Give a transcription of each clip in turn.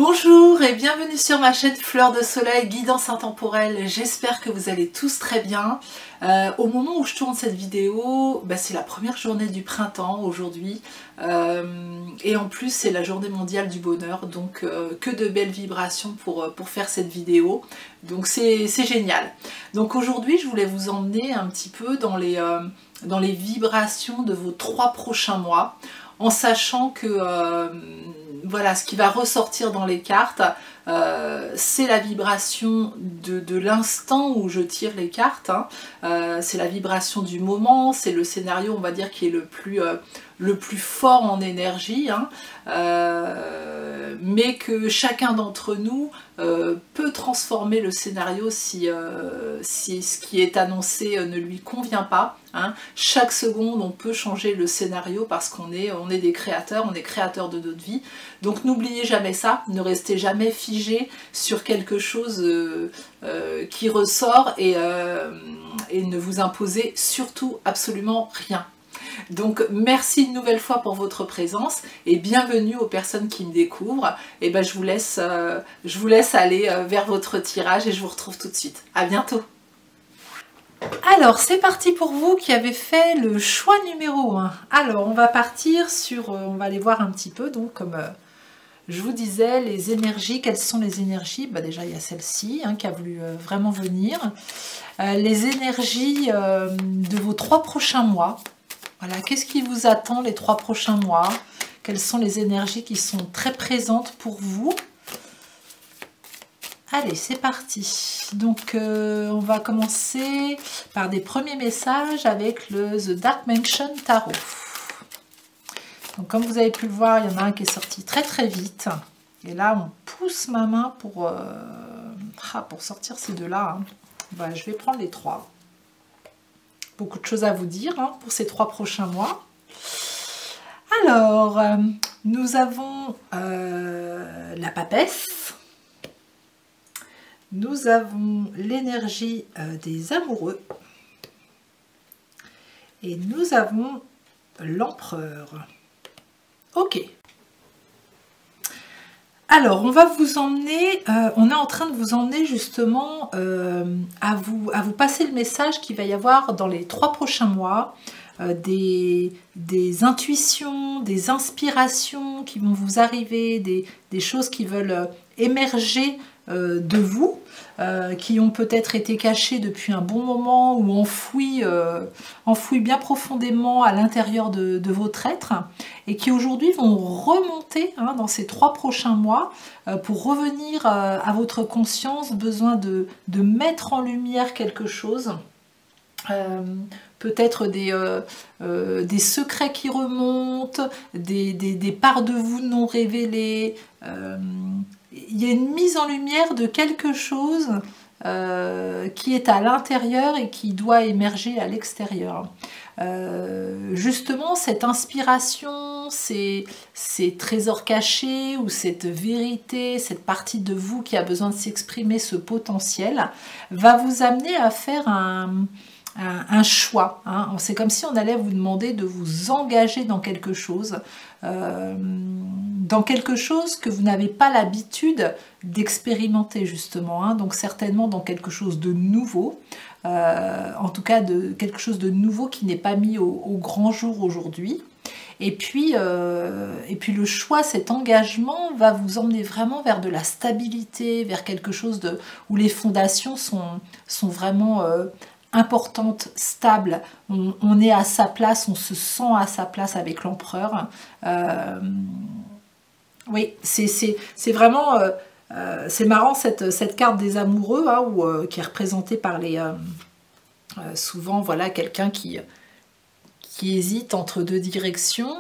Bonjour et bienvenue sur ma chaîne Fleur de Soleil, guidance intemporelle. J'espère que vous allez tous très bien. Au moment où je tourne cette vidéo, c'est la première journée du printemps aujourd'hui. Et en plus c'est la journée mondiale du bonheur, donc que de belles vibrations pour faire cette vidéo. Donc c'est génial. Donc aujourd'hui je voulais vous emmener un petit peu dans les vibrations de vos 3 prochains mois, en sachant que voilà, ce qui va ressortir dans les cartes, c'est la vibration de l'instant où je tire les cartes, hein. C'est la vibration du moment, c'est le scénario, on va dire, qui est le plus fort en énergie, hein. Mais que chacun d'entre nous peut transformer le scénario si ce qui est annoncé ne lui convient pas, hein. Chaque seconde on peut changer le scénario parce qu'on est des créateurs, on est créateurs de notre vie. Donc n'oubliez jamais ça, ne restez jamais figé sur quelque chose qui ressort et ne vous imposez surtout absolument rien. Donc merci une nouvelle fois pour votre présence et bienvenue aux personnes qui me découvrent. Et je vous laisse aller vers votre tirage et je vous retrouve tout de suite. À bientôt. Alors c'est parti pour vous qui avez fait le choix numéro 1. Alors on va partir sur, on va aller voir un petit peu, donc comme je vous disais, les énergies. Quelles sont les énergies? Déjà il y a celle-ci qui a voulu vraiment venir. Les énergies de vos 3 prochains mois. Voilà, qu'est-ce qui vous attend les 3 prochains mois? Quelles sont les énergies qui sont très présentes pour vous? Allez, c'est parti. Donc, on va commencer par des premiers messages avec le The Dark Mansion Tarot. Donc, comme vous avez pu le voir, il y en a un qui est sorti très très vite. Et là, on pousse ma main pour sortir ces deux-là. Je vais prendre les 3. Beaucoup de choses à vous dire pour ces 3 prochains mois. Alors, nous avons la papesse. Nous avons l'énergie des amoureux. Et nous avons l'empereur. Ok. Alors, on va vous emmener, on est en train de vous emmener justement à vous passer le message qu'il va y avoir dans les 3 prochains mois, des intuitions, des inspirations qui vont vous arriver, des choses qui veulent émerger de vous, qui ont peut-être été cachées depuis un bon moment ou enfouies bien profondément à l'intérieur de votre être et qui aujourd'hui vont remonter dans ces 3 prochains mois pour revenir à votre conscience, besoin de mettre en lumière quelque chose. Peut-être des secrets qui remontent, des parts de vous non révélées. Il y a une mise en lumière de quelque chose qui est à l'intérieur et qui doit émerger à l'extérieur. Justement, cette inspiration, ces trésors cachés ou cette vérité, cette partie de vous qui a besoin de s'exprimer, ce potentiel, va vous amener à faire un choix. C'est comme si on allait vous demander de vous engager dans quelque chose que vous n'avez pas l'habitude d'expérimenter justement, donc certainement dans quelque chose de nouveau, en tout cas quelque chose de nouveau qui n'est pas mis au grand jour aujourd'hui. Et puis le choix, cet engagement va vous emmener vraiment vers de la stabilité, vers quelque chose où les fondations sont vraiment importante, stable, on est à sa place, on se sent à sa place avec l'empereur. Oui, c'est vraiment, c'est marrant cette carte des amoureux, qui est représentée par souvent, voilà, quelqu'un qui hésite entre 2 directions.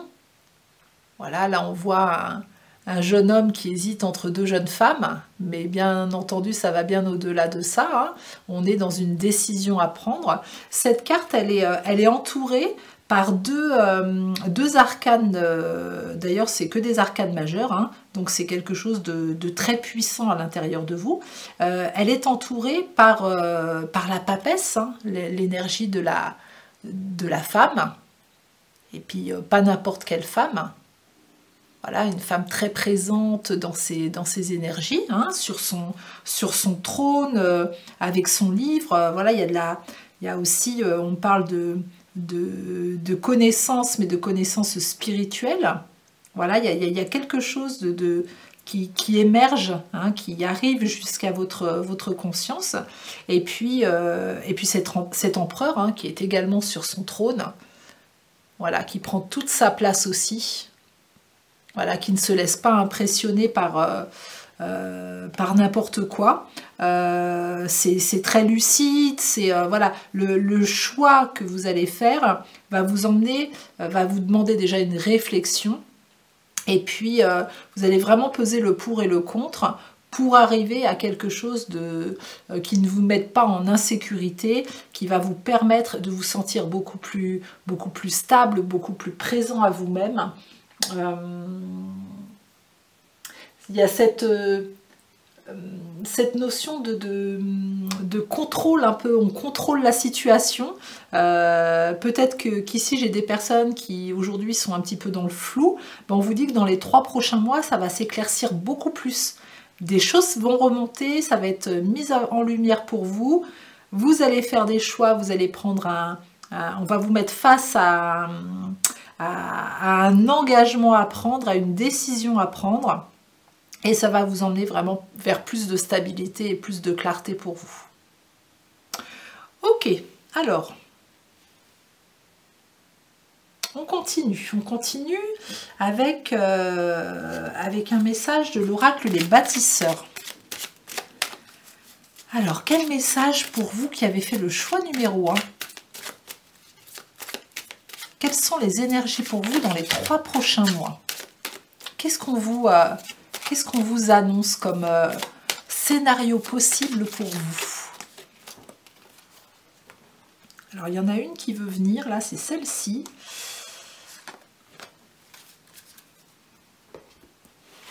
Voilà, là on voit un jeune homme qui hésite entre 2 jeunes femmes, mais bien entendu ça va bien au-delà de ça, On est dans une décision à prendre. Cette carte elle est entourée par deux arcanes, d'ailleurs c'est que des arcanes majeures, donc c'est quelque chose de très puissant à l'intérieur de vous. Elle est entourée par la papesse, l'énergie de la femme, et puis pas n'importe quelle femme. Voilà, une femme très présente dans ses énergies, hein, sur son trône, avec son livre. Voilà, il y a aussi, on parle de connaissances, mais de connaissances spirituelles. Voilà, il y a quelque chose qui émerge, hein, qui arrive jusqu'à votre conscience. Et puis cet empereur, hein, qui est également sur son trône, voilà, qui prend toute sa place aussi. Voilà, qui ne se laisse pas impressionner par n'importe quoi. C'est très lucide, voilà, le choix que vous allez faire va vous emmener, va vous demander déjà une réflexion, et puis vous allez vraiment peser le pour et le contre pour arriver à quelque chose qui ne vous mette pas en insécurité, qui va vous permettre de vous sentir beaucoup plus stable, beaucoup plus présent à vous-même. Il y a cette notion de contrôle un peu, on contrôle la situation. Peut-être qu'ici j'ai des personnes qui aujourd'hui sont un petit peu dans le flou. Ben on vous dit que dans les 3 prochains mois, ça va s'éclaircir beaucoup plus. Des choses vont remonter, ça va être mis en lumière pour vous. Vous allez faire des choix, vous allez prendre on va vous mettre face à un engagement à prendre, à une décision à prendre, et ça va vous emmener vraiment vers plus de stabilité et plus de clarté pour vous. Ok, alors, on continue avec un message de l'oracle des bâtisseurs. Alors, quel message pour vous qui avez fait le choix numéro 1? Quelles sont les énergies pour vous dans les 3 prochains mois? Qu'est-ce qu'on vous annonce comme scénario possible pour vous? Alors, il y en a une qui veut venir, là, c'est celle-ci.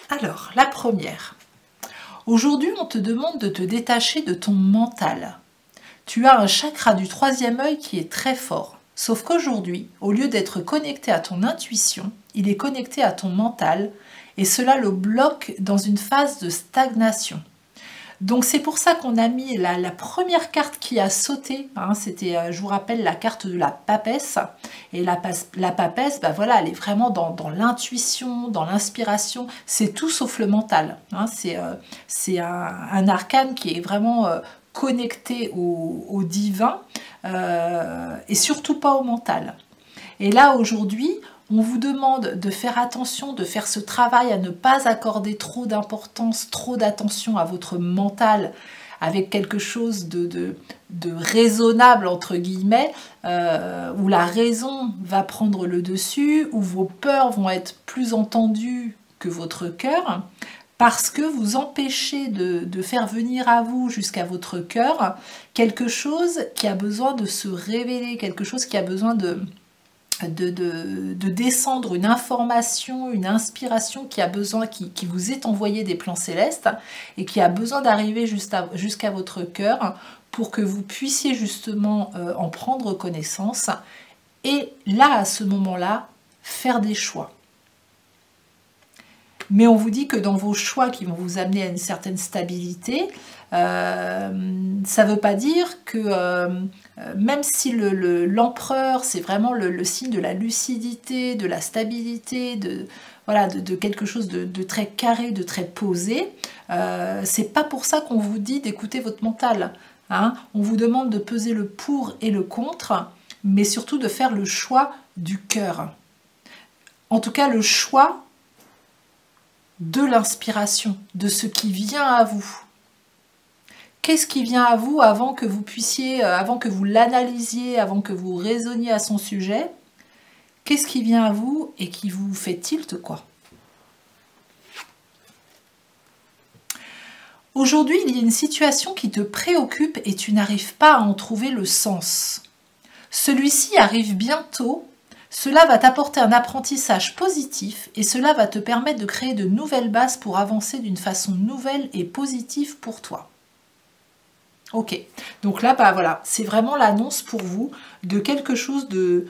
Alors, la première. Aujourd'hui, on te demande de te détacher de ton mental. Tu as un chakra du 3e œil qui est très fort. Sauf qu'aujourd'hui, au lieu d'être connecté à ton intuition, il est connecté à ton mental et cela le bloque dans une phase de stagnation. Donc c'est pour ça qu'on a mis la première carte qui a sauté, hein, c'était, je vous rappelle, la carte de la papesse. Et la papesse, bah voilà, elle est vraiment dans l'intuition, dans l'inspiration, c'est tout sauf le mental. Hein, c'est un arcane qui est vraiment connecté au divin et surtout pas au mental. Et là aujourd'hui, on vous demande de faire attention, de faire ce travail à ne pas accorder trop d'importance, trop d'attention à votre mental avec quelque chose de raisonnable, entre guillemets, où la raison va prendre le dessus, où vos peurs vont être plus entendues que votre cœur, parce que vous empêchez de faire venir à vous, jusqu'à votre cœur, quelque chose qui a besoin de se révéler, quelque chose qui a besoin de descendre, une information, une inspiration qui a besoin, qui vous est envoyée des plans célestes et qui a besoin d'arriver jusqu'à votre cœur pour que vous puissiez justement en prendre connaissance et là, à ce moment-là, faire des choix. Mais on vous dit que dans vos choix qui vont vous amener à une certaine stabilité, ça ne veut pas dire que même si l'empereur, c'est vraiment le signe de la lucidité, de la stabilité, voilà, de quelque chose de très carré, de très posé, c'est pas pour ça qu'on vous dit d'écouter votre mental. Hein. On vous demande de peser le pour et le contre, mais surtout de faire le choix du cœur. En tout cas, le choix de l'inspiration, de ce qui vient à vous. Qu'est-ce qui vient à vous avant que vous puissiez, avant que vous l'analysiez, avant que vous raisonniez à son sujet? Qu'est-ce qui vient à vous et qui vous fait tilt, quoi? Aujourd'hui, il y a une situation qui te préoccupe et tu n'arrives pas à en trouver le sens. Celui-ci arrive bientôt. Cela va t'apporter un apprentissage positif et cela va te permettre de créer de nouvelles bases pour avancer d'une façon nouvelle et positive pour toi. Ok, donc là, bah voilà, c'est vraiment l'annonce pour vous de quelque chose de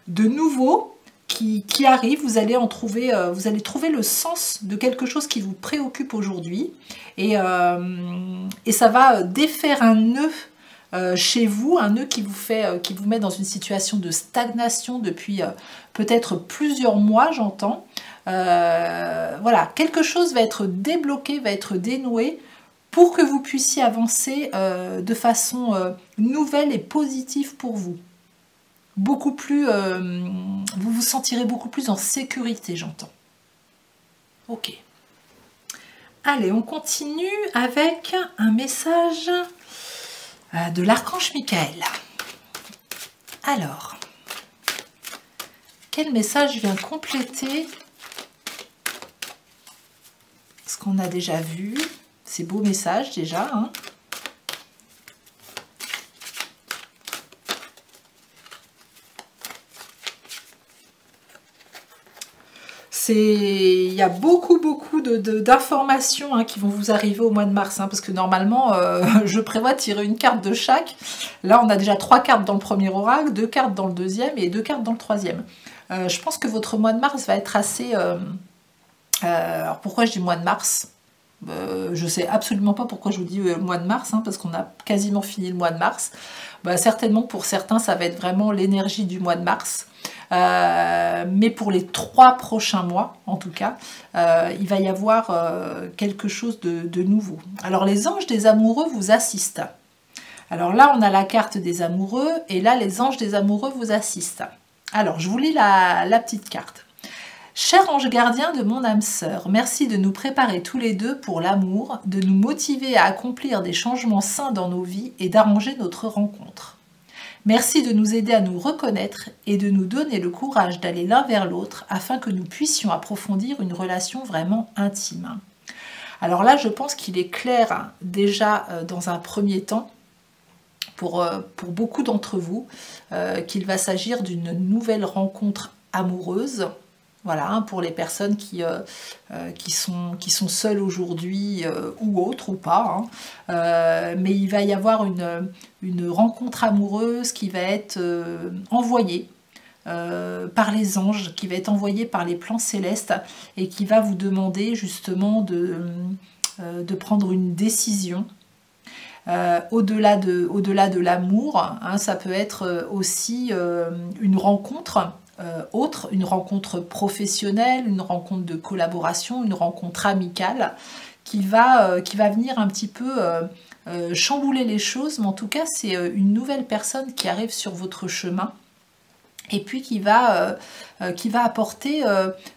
nouveau, qui arrive, vous allez trouver le sens de quelque chose qui vous préoccupe aujourd'hui, et ça va défaire un nœud chez vous, un nœud qui vous met dans une situation de stagnation depuis peut-être plusieurs mois, j'entends. Voilà, quelque chose va être débloqué, va être dénoué pour que vous puissiez avancer de façon nouvelle et positive pour vous. Beaucoup plus, vous vous sentirez beaucoup plus en sécurité, j'entends. Ok. Allez, on continue avec un message de l'archange Michael. Alors, quel message vient compléter ce qu'on a déjà vu? Ces beaux messages déjà, hein. Il y a beaucoup d'informations hein, qui vont vous arriver au mois de mars, hein, parce que normalement, je prévois tirer une carte de chaque. Là, on a déjà 3 cartes dans le premier oracle, 2 cartes dans le deuxième et 2 cartes dans le troisième. Je pense que votre mois de mars va être assez... alors, pourquoi je dis mois de mars? Je sais absolument pas pourquoi je vous dis mois de mars, hein, parce qu'on a quasiment fini le mois de mars. Certainement, pour certains, ça va être vraiment l'énergie du mois de mars. Mais pour les 3 prochains mois, en tout cas, il va y avoir quelque chose de nouveau. Alors, les anges des amoureux vous assistent. Alors là, on a la carte des amoureux, et là, les anges des amoureux vous assistent. Alors, je vous lis la petite carte. Cher ange gardien de mon âme sœur, merci de nous préparer tous les deux pour l'amour, de nous motiver à accomplir des changements sains dans nos vies et d'arranger notre rencontre. Merci de nous aider à nous reconnaître et de nous donner le courage d'aller l'un vers l'autre afin que nous puissions approfondir une relation vraiment intime. Alors là, je pense qu'il est clair hein, déjà dans un premier temps pour beaucoup d'entre vous qu'il va s'agir d'une nouvelle rencontre amoureuse. Voilà, hein, pour les personnes qui sont seules aujourd'hui ou autres ou pas. Hein. Mais il va y avoir une rencontre amoureuse qui va être envoyée par les anges, qui va être envoyée par les plans célestes et qui va vous demander justement de prendre une décision. Au-delà de l'amour, hein, ça peut être aussi une rencontre autre, une rencontre professionnelle, une rencontre de collaboration, une rencontre amicale qui va venir un petit peu chambouler les choses, mais en tout cas c'est une nouvelle personne qui arrive sur votre chemin et puis qui va apporter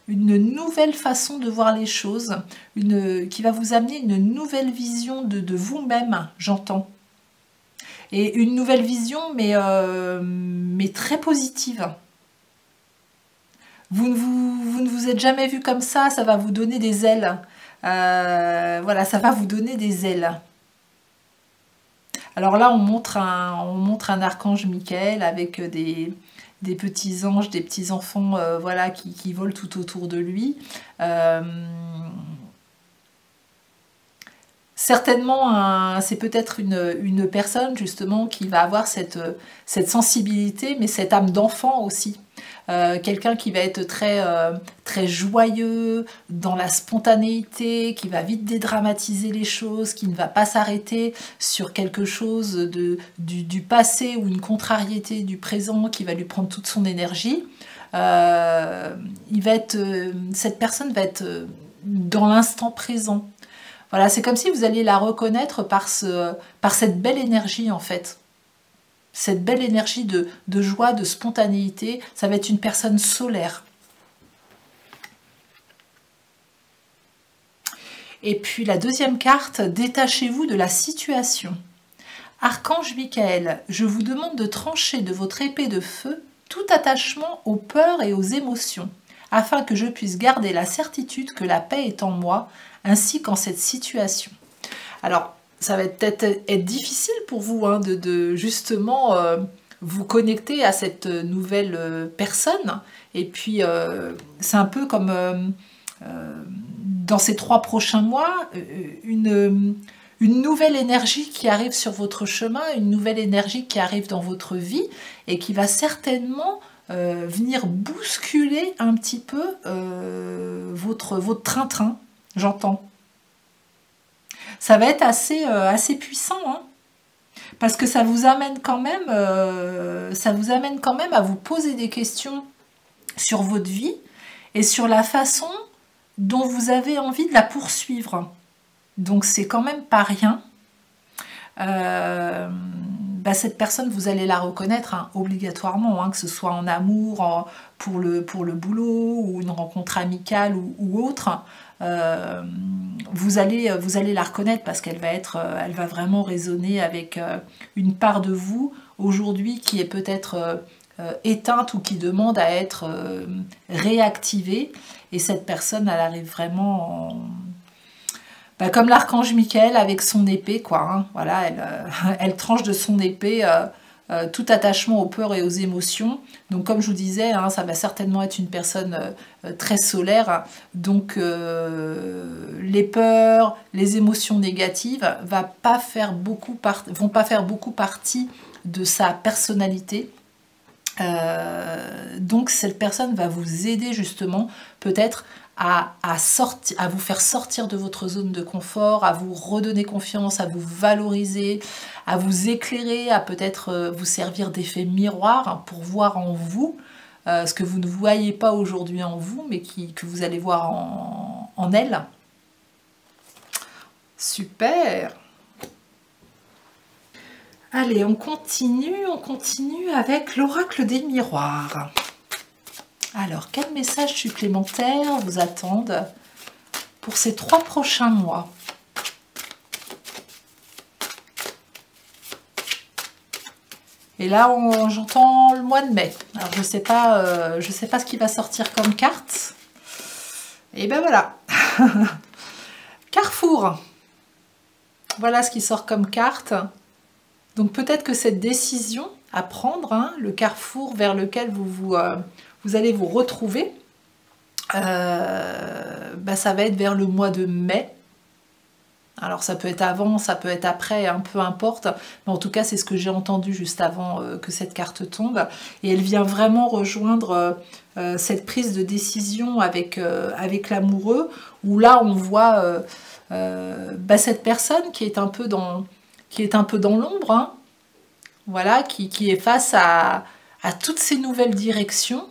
une nouvelle façon de voir les choses, qui va vous amener une nouvelle vision de vous-même, j'entends. Et une nouvelle vision, mais très positive. Vous ne vous êtes jamais vu comme ça va vous donner des ailes. Voilà, ça va vous donner des ailes. Alors là, on montre un archange Michael avec des petits anges, des petits enfants voilà, qui volent tout autour de lui. Certainement, c'est peut-être une personne justement qui va avoir cette sensibilité, mais cette âme d'enfant aussi. Quelqu'un qui va être très joyeux, dans la spontanéité, qui va vite dédramatiser les choses, qui ne va pas s'arrêter sur quelque chose du passé ou une contrariété du présent qui va lui prendre toute son énergie. Cette personne va être dans l'instant présent. Voilà, c'est comme si vous alliez la reconnaître par cette belle énergie en fait. Cette belle énergie de joie, de spontanéité, ça va être une personne solaire. Et puis la deuxième carte, détachez-vous de la situation. Archange Michael, je vous demande de trancher de votre épée de feu tout attachement aux peurs et aux émotions, afin que je puisse garder la certitude que la paix est en moi, ainsi qu'en cette situation. Alors, ça va peut-être être difficile pour vous hein, de justement vous connecter à cette nouvelle personne. Et puis, c'est un peu comme dans ces 3 prochains mois, une nouvelle énergie qui arrive sur votre chemin, une nouvelle énergie qui arrive dans votre vie et qui va certainement venir bousculer un petit peu votre train-train, j'entends. Ça va être assez puissant, hein, parce que ça vous amène quand même à vous poser des questions sur votre vie et sur la façon dont vous avez envie de la poursuivre. Donc c'est quand même pas rien. Cette personne, vous allez la reconnaître, hein, obligatoirement, hein, que ce soit en amour, pour le boulot, ou une rencontre amicale ou autre. Vous allez la reconnaître parce qu'elle elle va vraiment résonner avec une part de vous aujourd'hui qui est peut-être éteinte ou qui demande à être réactivée. Et cette personne, elle arrive vraiment comme l'archange Michael avec son épée, quoi. Hein. Voilà, elle tranche de son épée tout attachement aux peurs et aux émotions. Donc comme je vous disais, hein, ça va certainement être une personne très solaire. Donc les peurs, les émotions négatives vont pas faire beaucoup partie de sa personnalité. Donc cette personne va vous aider justement peut-être à vous faire sortir de votre zone de confort, à vous redonner confiance, à vous valoriser, à vous éclairer, à peut-être vous servir d'effet miroir, hein, pour voir en vous ce que vous ne voyez pas aujourd'hui en vous, mais que vous allez voir en elle. Super! Allez, on continue avec l'oracle des miroirs. Alors, quels messages supplémentaires vous attendent pour ces 3 prochains mois? Et là, j'entends le mois de mai. Alors, je sais pas ce qui va sortir comme carte. Et ben voilà. Carrefour. Voilà ce qui sort comme carte. Donc, peut-être que cette décision à prendre, hein, le carrefour vers lequel vous allez vous retrouver, ça va être vers le mois de mai. Alors ça peut être avant, ça peut être après, hein, peu importe. Mais en tout cas, c'est ce que j'ai entendu juste avant que cette carte tombe. Et elle vient vraiment rejoindre cette prise de décision avec l'amoureux, où là on voit cette personne qui est un peu dans l'ombre, hein, voilà, qui est face à toutes ces nouvelles directions.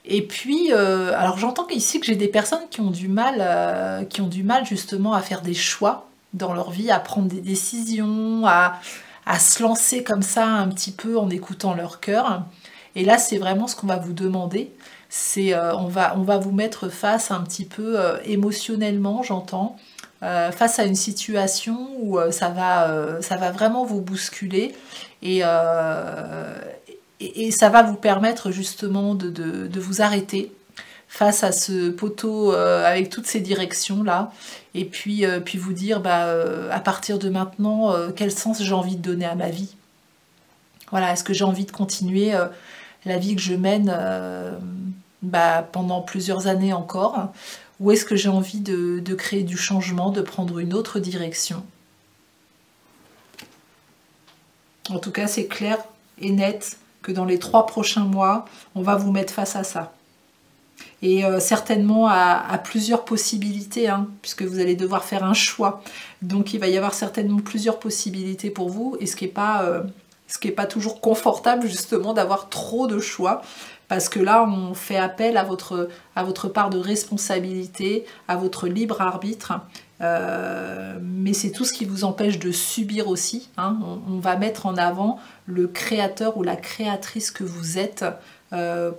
Et puis, alors j'entends ici que j'ai des personnes qui ont du mal justement à faire des choix dans leur vie, à prendre des décisions, à se lancer comme ça un petit peu en écoutant leur cœur. Et là, c'est vraiment ce qu'on va vous demander. C'est on va vous mettre face un petit peu émotionnellement, j'entends, face à une situation où ça va vraiment vous bousculer et ça va vous permettre justement de vous arrêter face à ce poteau avec toutes ces directions là, et puis vous dire à partir de maintenant quel sens j'ai envie de donner à ma vie. Voilà, est-ce que j'ai envie de continuer la vie que je mène pendant plusieurs années encore, ou est-ce que j'ai envie de créer du changement, de prendre une autre direction? En tout cas, c'est clair et net que dans les 3 prochains mois, on va vous mettre face à ça. Et certainement à plusieurs possibilités, hein, puisque vous allez devoir faire un choix. Donc il va y avoir certainement plusieurs possibilités pour vous, et ce qui est pas toujours confortable justement d'avoir trop de choix, parce que là on fait appel à votre part de responsabilité, à votre libre arbitre. Mais c'est tout ce qui vous empêche de subir aussi, hein. On va mettre en avant le créateur ou la créatrice que vous êtes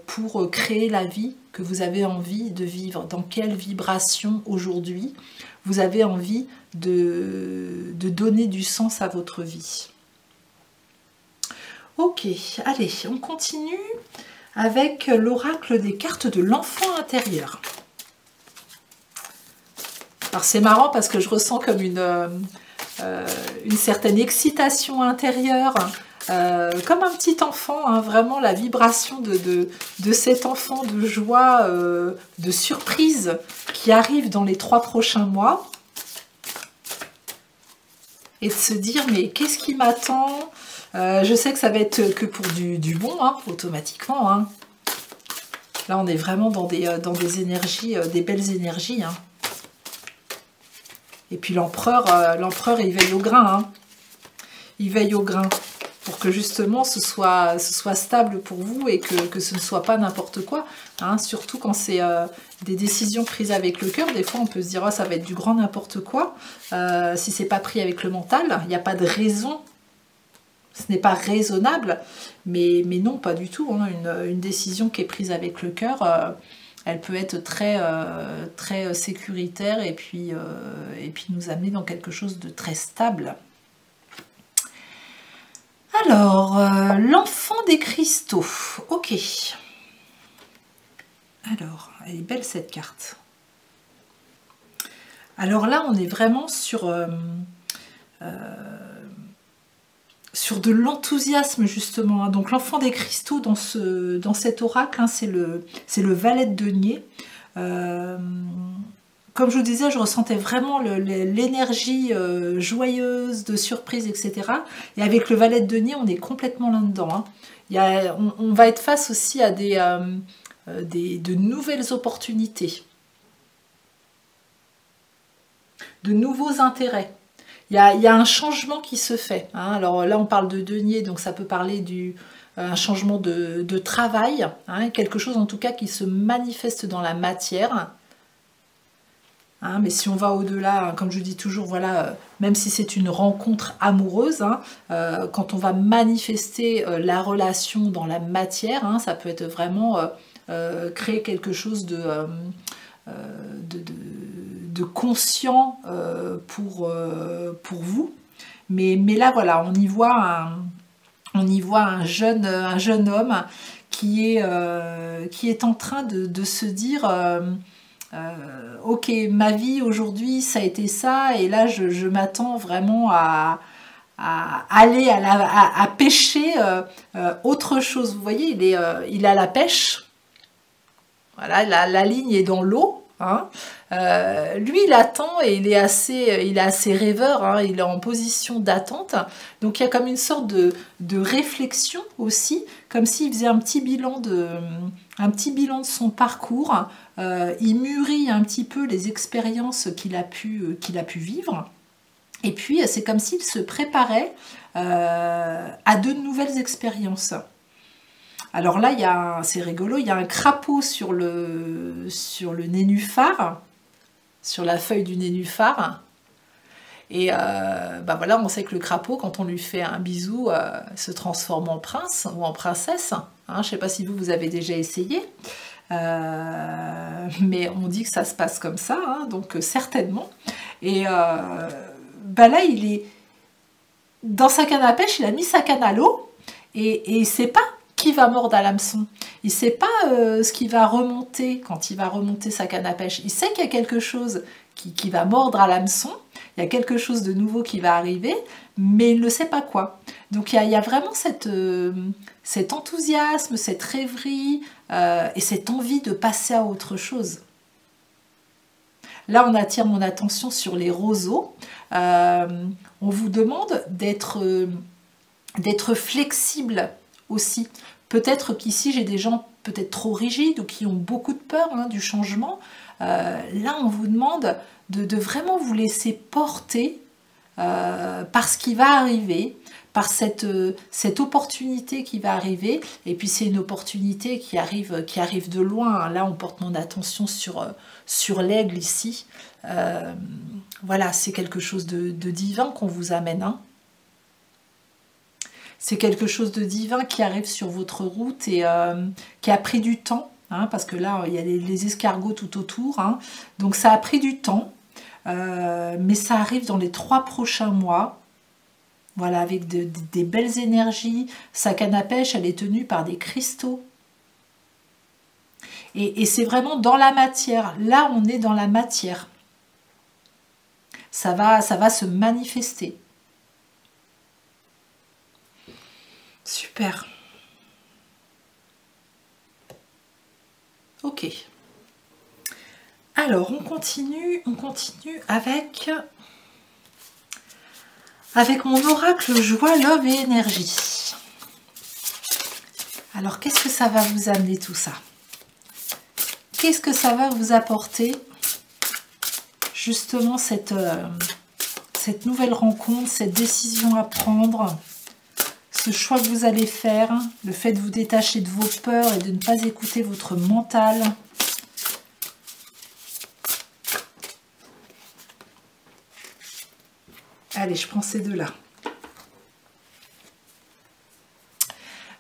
pour créer la vie que vous avez envie de vivre. Dans quelle vibration aujourd'hui vous avez envie de donner du sens à votre vie. Ok, allez, on continue avec l'oracle des cartes de l'enfant intérieur. Alors c'est marrant parce que je ressens comme une certaine excitation intérieure, comme un petit enfant, hein, vraiment la vibration de cet enfant de joie, de surprise qui arrive dans les 3 prochains mois. Et de se dire, mais qu'est-ce qui m'attend? Je sais que ça va être que pour du bon, hein, automatiquement. Hein. Là, on est vraiment dans des énergies, des belles énergies. Hein. Et puis l'empereur, il veille au grain. Hein. Il veille au grain pour que justement ce soit stable pour vous et que ce ne soit pas n'importe quoi. Hein. Surtout quand c'est des décisions prises avec le cœur. Des fois, on peut se dire, oh, ça va être du grand n'importe quoi. Si c'est pas pris avec le mental, il n'y a pas de raison. Ce n'est pas raisonnable, mais non, pas du tout. Hein. Une décision qui est prise avec le cœur, elle peut être très, très sécuritaire et puis nous amener dans quelque chose de très stable. Alors, l'enfant des cristaux. Ok. Alors, elle est belle cette carte. Alors là, on est vraiment sur de l'enthousiasme justement. Donc l'enfant des cristaux dans cet oracle, hein, c'est le valet de denier. Comme je vous disais, je ressentais vraiment l'énergie joyeuse, de surprise, etc. Et avec le valet de denier, on est complètement là-dedans. Hein. On va être face aussi à de nouvelles opportunités, de nouveaux intérêts. Il y a un changement qui se fait. Hein. Alors là, on parle de denier, donc ça peut parler un changement de travail, hein, quelque chose en tout cas qui se manifeste dans la matière. Hein, mais si on va au-delà, hein, comme je dis toujours, voilà, même si c'est une rencontre amoureuse, hein, quand on va manifester la relation dans la matière, hein, ça peut être vraiment créer quelque chose de conscient pour vous. Mais là, voilà, on y voit un jeune homme qui est en train de se dire ok, ma vie aujourd'hui ça a été ça, et là je m'attends vraiment à aller à pêcher autre chose. Vous voyez, il est à la pêche, voilà, la ligne est dans l'eau. Hein. Lui il attend et il est assez rêveur, hein, il est en position d'attente, donc il y a comme une sorte de réflexion aussi, comme s'il faisait un petit bilan de son parcours, il mûrit un petit peu les expériences qu'il a pu vivre, et puis c'est comme s'il se préparait à de nouvelles expériences. Alors là, c'est rigolo, il y a un crapaud sur le nénuphar, sur la feuille du nénuphar. Et bah voilà, on sait que le crapaud, quand on lui fait un bisou, se transforme en prince ou en princesse. Hein, je ne sais pas si vous avez déjà essayé. Mais on dit que ça se passe comme ça, hein, donc certainement. Et bah là, il est dans sa canne à pêche, il a mis sa canne à l'eau et il ne sait pas qui va mordre à l'hameçon. Il ne sait pas ce qui va remonter quand il va remonter sa canne à pêche. Il sait qu'il y a quelque chose qui va mordre à l'hameçon, il y a quelque chose de nouveau qui va arriver, mais il ne sait pas quoi. Donc il y a vraiment cet enthousiasme, cette rêverie et cette envie de passer à autre chose. Là, on attire mon attention sur les roseaux. On vous demande d'être flexible aussi. Peut-être qu'ici, j'ai des gens peut-être trop rigides ou qui ont beaucoup de peur, hein, du changement. Là, on vous demande de vraiment vous laisser porter par ce qui va arriver, par cette opportunité qui va arriver. Et puis, c'est une opportunité qui arrive de loin. Là, on porte mon attention sur l'aigle ici. Voilà, c'est quelque chose de divin qu'on vous amène. Hein. C'est quelque chose de divin qui arrive sur votre route et qui a pris du temps, hein, parce que là, il y a les escargots tout autour. Hein, donc, ça a pris du temps, mais ça arrive dans les 3 prochains mois. Voilà, avec des belles énergies. Sa canne à pêche, elle est tenue par des cristaux. Et c'est vraiment dans la matière. Là, on est dans la matière. Ça va se manifester. Super. Ok. Alors, on continue avec avec mon oracle joie, love et énergie. Alors, qu'est-ce que ça va vous amener tout ça? Qu'est-ce que ça va vous apporter, justement, cette nouvelle rencontre, cette décision à prendre, ce choix que vous allez faire, le fait de vous détacher de vos peurs et de ne pas écouter votre mental. Allez, je prends ces deux-là.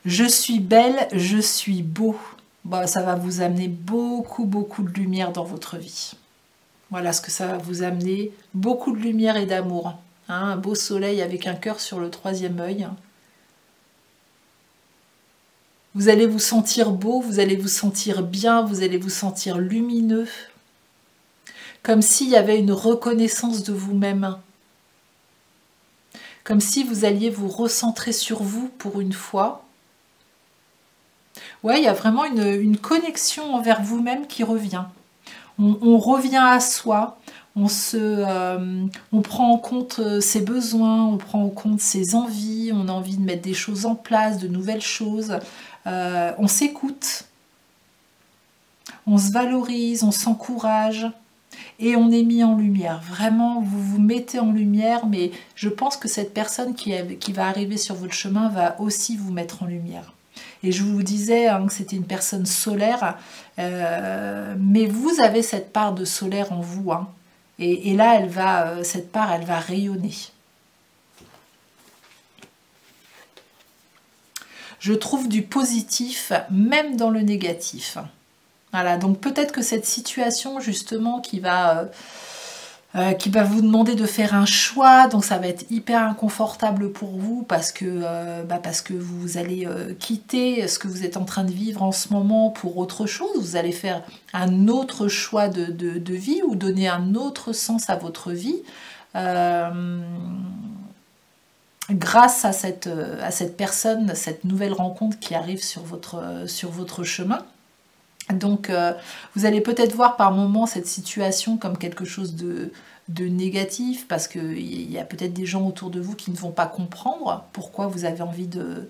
Je suis belle, je suis beau. Bon, ça va vous amener beaucoup de lumière dans votre vie. Voilà ce que ça va vous amener. Beaucoup de lumière et d'amour. Hein, un beau soleil avec un cœur sur le 3e œil. Vous allez vous sentir beau, vous allez vous sentir bien, vous allez vous sentir lumineux. Comme s'il y avait une reconnaissance de vous-même. Comme si vous alliez vous recentrer sur vous pour une fois. Ouais, il y a vraiment une connexion envers vous-même qui revient. On revient à soi, on prend en compte ses besoins, on prend en compte ses envies, on a envie de mettre des choses en place, de nouvelles choses. On s'écoute, on se valorise, on s'encourage et on est mis en lumière. Vraiment, vous vous mettez en lumière, mais je pense que cette personne qui va arriver sur votre chemin va aussi vous mettre en lumière. Et je vous disais hein, que c'était une personne solaire, mais vous avez cette part de solaire en vous. Hein, et là, cette part, elle va rayonner. Je trouve du positif, même dans le négatif. Voilà, donc peut-être que cette situation, justement, qui va vous demander de faire un choix, donc ça va être hyper inconfortable pour vous parce que vous allez quitter ce que vous êtes en train de vivre en ce moment pour autre chose, vous allez faire un autre choix de vie ou donner un autre sens à votre vie grâce à cette personne, cette nouvelle rencontre qui arrive sur votre chemin. Donc vous allez peut-être voir par moments cette situation comme quelque chose de négatif parce qu'il y a peut-être des gens autour de vous qui ne vont pas comprendre pourquoi vous avez envie de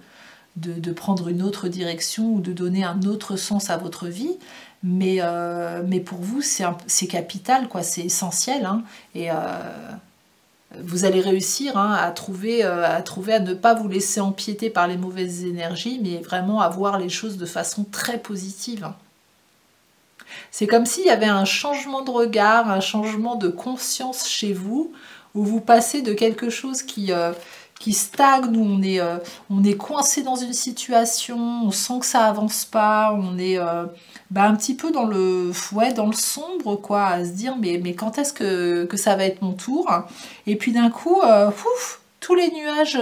prendre une autre direction ou de donner un autre sens à votre vie. Mais pour vous, c'est capital, quoi, c'est essentiel. Hein, et vous allez réussir hein, à ne pas vous laisser empiéter par les mauvaises énergies, mais vraiment à voir les choses de façon très positive. Hein. C'est comme s'il y avait un changement de regard, un changement de conscience chez vous, où vous passez de quelque chose qui stagne, où on est coincé dans une situation, on sent que ça avance pas, on est un petit peu dans le sombre, quoi, à se dire mais quand est-ce que ça va être mon tour? Et puis d'un coup, tous les nuages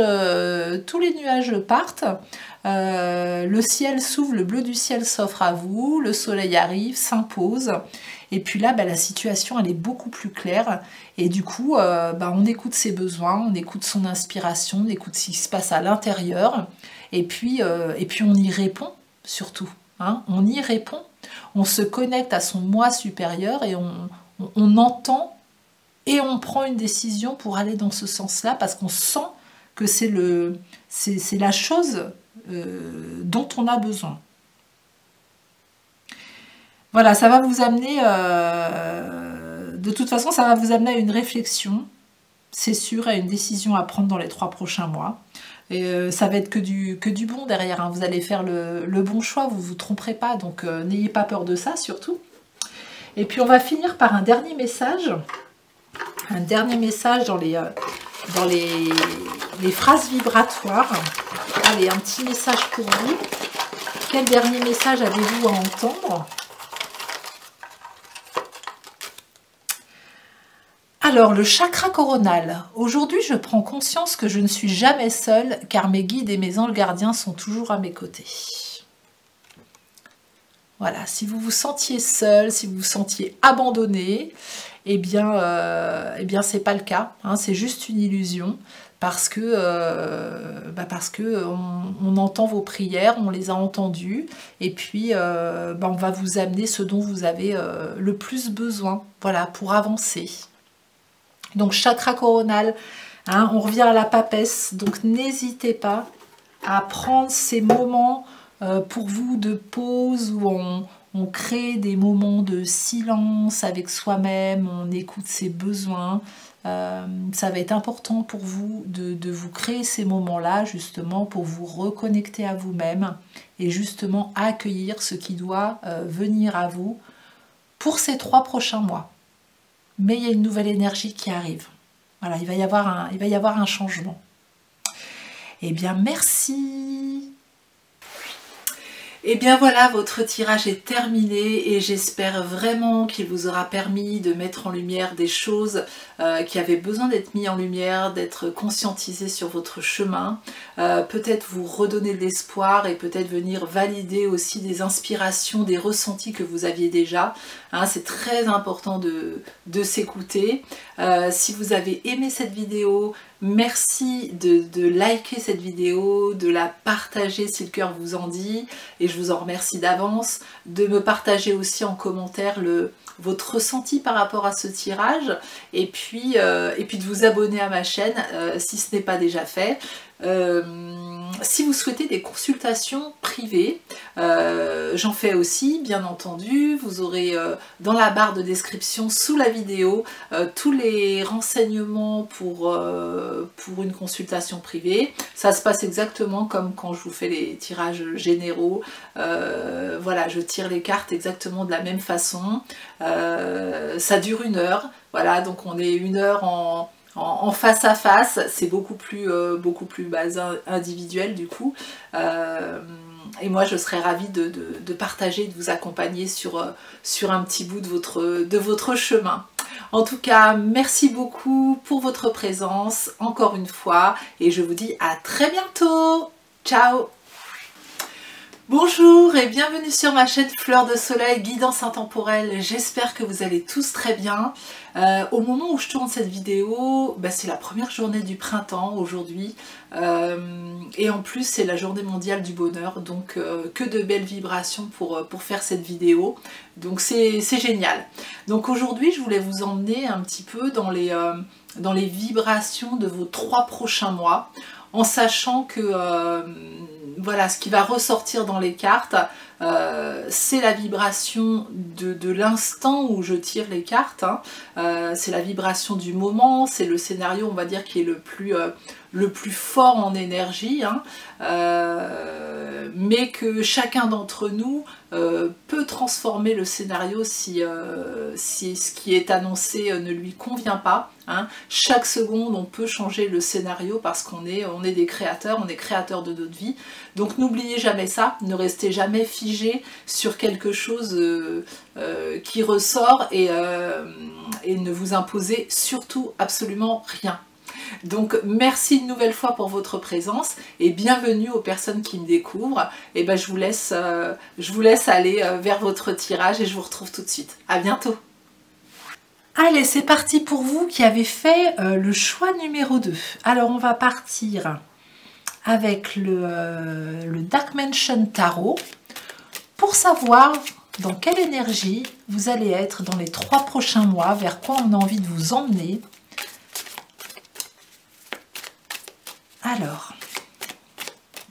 partent. Le ciel s'ouvre, le bleu du ciel s'offre à vous, le soleil arrive, s'impose, et puis là la situation elle est beaucoup plus claire, et du coup on écoute ses besoins, on écoute son inspiration, on écoute ce qui se passe à l'intérieur, et puis on y répond surtout, hein, on y répond, on se connecte à son moi supérieur et on entend et on prend une décision pour aller dans ce sens-là parce qu'on sent que c'est la chose dont on a besoin. Voilà, ça va vous amener, de toute façon, ça va vous amener à une réflexion, c'est sûr, à une décision à prendre dans les 3 prochains mois. Et ça va être que du bon derrière, hein. Vous allez faire le bon choix, vous ne vous tromperez pas, donc n'ayez pas peur de ça surtout. Et puis on va finir par un dernier message dans les phrases vibratoires. Allez, un petit message pour vous. Quel dernier message avez-vous à entendre? Alors, le chakra coronal. Aujourd'hui, je prends conscience que je ne suis jamais seule, car mes guides et mes anges gardiens sont toujours à mes côtés. Voilà, si vous vous sentiez seul, si vous vous sentiez abandonné, eh bien c'est pas le cas, hein, c'est juste une illusion, parce que on entend vos prières, on les a entendues, et puis on va vous amener ce dont vous avez le plus besoin, voilà, pour avancer. Donc chakra coronal, Hein, on revient à la papesse, donc n'hésitez pas à prendre ces moments pour vous de pause où on crée des moments de silence avec soi-même, on écoute ses besoins. Ça va être important pour vous de vous créer ces moments-là justement pour vous reconnecter à vous-même et justement accueillir ce qui doit venir à vous pour ces 3 prochains mois. Mais il y a une nouvelle énergie qui arrive. Voilà, il va y avoir un changement. Eh bien, merci. Et bien voilà, votre tirage est terminé et j'espère vraiment qu'il vous aura permis de mettre en lumière des choses qui avaient besoin d'être mises en lumière, d'être conscientisées sur votre chemin, peut-être vous redonner de l'espoir et peut-être venir valider aussi des inspirations, des ressentis que vous aviez déjà. Hein, c'est très important de s'écouter. Si vous avez aimé cette vidéo, merci de liker cette vidéo, de la partager si le cœur vous en dit, et je vous en remercie d'avance, de me partager aussi en commentaire votre ressenti par rapport à ce tirage, et puis de vous abonner à ma chaîne si ce n'est pas déjà fait. Si vous souhaitez des consultations privées, j'en fais aussi bien entendu. Vous aurez dans la barre de description sous la vidéo tous les renseignements pour une consultation privée. Ça se passe exactement comme quand je vous fais les tirages généraux. Voilà, je tire les cartes exactement de la même façon. Ça dure 1 heure. Voilà, donc on est 1 heure en face à face, c'est beaucoup plus individuel du coup. Et moi je serais ravie de partager, de vous accompagner sur un petit bout de votre chemin. En tout cas, merci beaucoup pour votre présence, encore une fois, et je vous dis à très bientôt. Ciao! Bonjour et bienvenue sur ma chaîne Fleur de Soleil, guidance intemporelle. J'espère que vous allez tous très bien. Au moment où je tourne cette vidéo, c'est la première journée du printemps aujourd'hui. Et en plus c'est la journée mondiale du bonheur, donc que de belles vibrations pour faire cette vidéo. Donc c'est génial. Donc aujourd'hui je voulais vous emmener un petit peu dans les vibrations de vos 3 prochains mois, en sachant que voilà, ce qui va ressortir dans les cartes, c'est la vibration de l'instant où je tire les cartes, hein. C'est la vibration du moment, c'est le scénario, on va dire, qui est le plus fort en énergie, hein. Mais que chacun d'entre nous peut transformer le scénario si ce qui est annoncé ne lui convient pas, hein. Chaque seconde on peut changer le scénario parce qu'on est des créateurs, on est créateurs de notre vie. Donc n'oubliez jamais ça, ne restez jamais figé sur quelque chose qui ressort et ne vous imposez surtout absolument rien. Donc merci une nouvelle fois pour votre présence et bienvenue aux personnes qui me découvrent. Et je vous laisse aller vers votre tirage et je vous retrouve tout de suite. À bientôt. Allez, c'est parti pour vous qui avez fait le choix numéro 2. Alors on va partir avec le Dark Mansion Tarot pour savoir dans quelle énergie vous allez être dans les 3 prochains mois, vers quoi on a envie de vous emmener. Alors,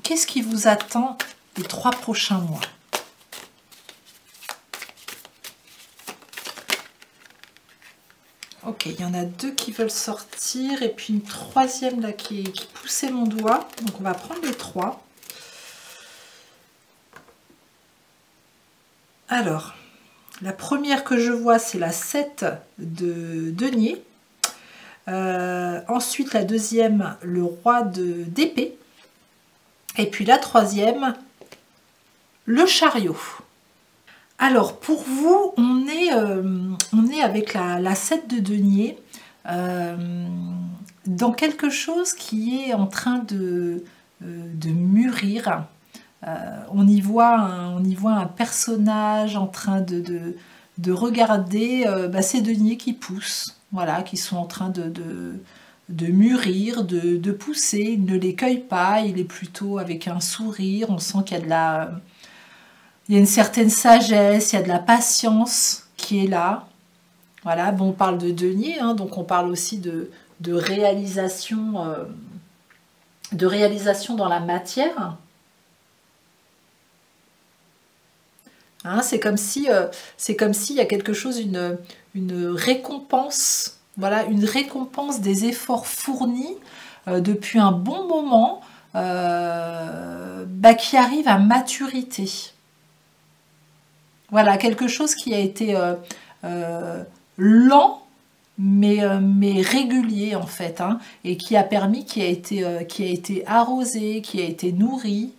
qu'est-ce qui vous attend les 3 prochains mois? Ok, il y en a 2 qui veulent sortir et puis une 3e là qui poussait mon doigt. Donc on va prendre les 3. Alors, la première que je vois, c'est la 7 de denier. Ensuite, la 2e, le roi d'épée. Et puis la 3e, le chariot. Alors, pour vous, on est avec la 7 de denier dans quelque chose qui est en train de mûrir. On y voit un personnage en train de regarder ces deniers qui poussent, voilà, qui sont en train de mûrir, de pousser. Il ne les cueille pas, il est plutôt avec un sourire. On sent qu'il y a une certaine sagesse, il y a de la patience qui est là. Voilà, bon, on parle de denier, hein, donc on parle aussi de de réalisation dans la matière. Hein, c'est comme si il y a quelque chose, une récompense, voilà, une récompense des efforts fournis depuis un bon moment, qui arrive à maturité. Voilà, quelque chose qui a été lent, mais régulier en fait, hein, et qui a permis, qui a été arrosé, qui a été nourri,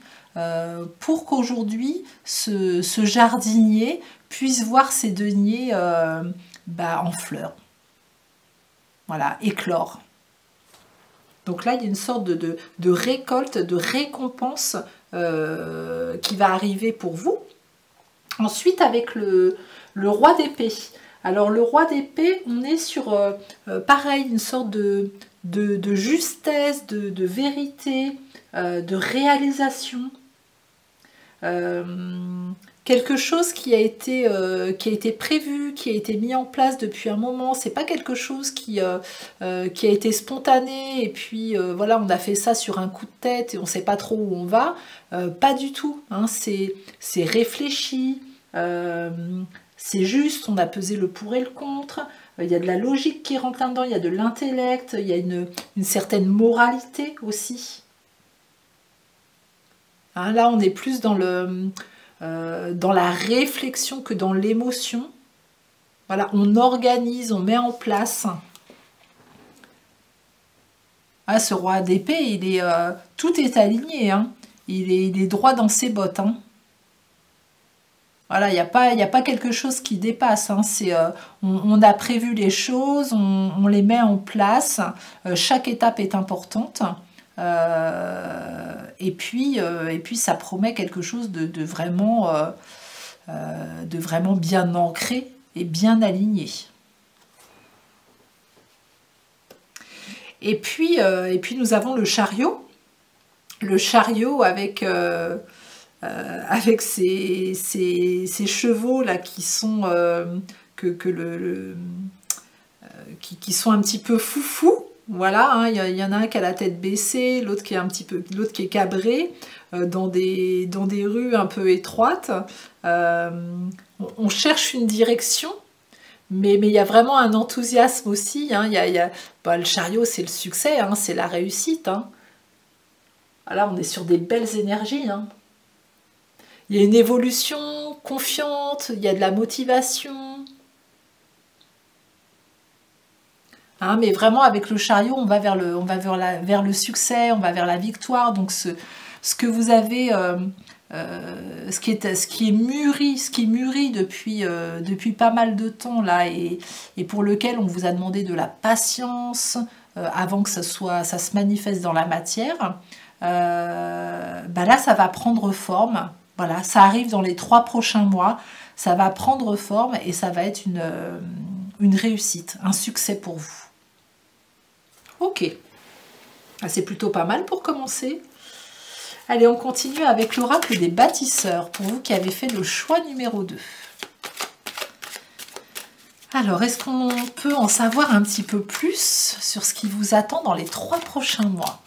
pour qu'aujourd'hui ce jardinier puisse voir ses deniers en fleurs, voilà, éclore. Donc là, il y a une sorte de récolte, de récompense qui va arriver pour vous. Ensuite, avec le roi d'épée. Alors, le roi d'épée, on est sur, pareil, une sorte de justesse, de vérité, de réalisation. Quelque chose qui a été prévu, qui a été mis en place depuis un moment. C'est pas quelque chose qui a été spontané et puis voilà, on a fait ça sur un coup de tête et on sait pas trop où on va. Pas du tout, hein, c'est réfléchi, c'est juste, on a pesé le pour et le contre. Il y a de la logique qui rentre là-dedans, il y a de l'intellect, il y a une certaine moralité aussi. Hein, là, on est plus dans la réflexion que dans l'émotion. Voilà, on organise, on met en place. Ah, ce roi d'épée, tout est aligné, hein. Il est droit dans ses bottes, hein. Voilà, il n'y a pas quelque chose qui dépasse, hein. On a prévu les choses, on les met en place. Chaque étape est importante. Et puis ça promet quelque chose de vraiment bien ancré et bien aligné. Et puis nous avons le chariot avec ces chevaux là qui sont qui sont un petit peu foufous. Voilà, hein, il y en a un qui a la tête baissée, l'autre qui est cabré, dans des rues un peu étroites. On cherche une direction, mais il y a vraiment un enthousiasme aussi, hein. Le chariot, c'est le succès, hein, c'est la réussite, hein. Là, on est sur des belles énergies, hein. Il y a une évolution confiante, il y a de la motivation. Hein, mais vraiment, avec le chariot, on va vers le succès, on va vers la victoire. Donc, ce que vous avez, ce qui est mûri depuis pas mal de temps là, et pour lequel on vous a demandé de la patience avant que ça se manifeste dans la matière. Là, ça va prendre forme. Voilà, ça arrive dans les 3 prochains mois. Ça va prendre forme et ça va être une réussite, un succès pour vous. Ok, c'est plutôt pas mal pour commencer. Allez, on continue avec l'oracle des bâtisseurs, pour vous qui avez fait le choix numéro 2. Alors, est-ce qu'on peut en savoir un petit peu plus sur ce qui vous attend dans les 3 prochains mois?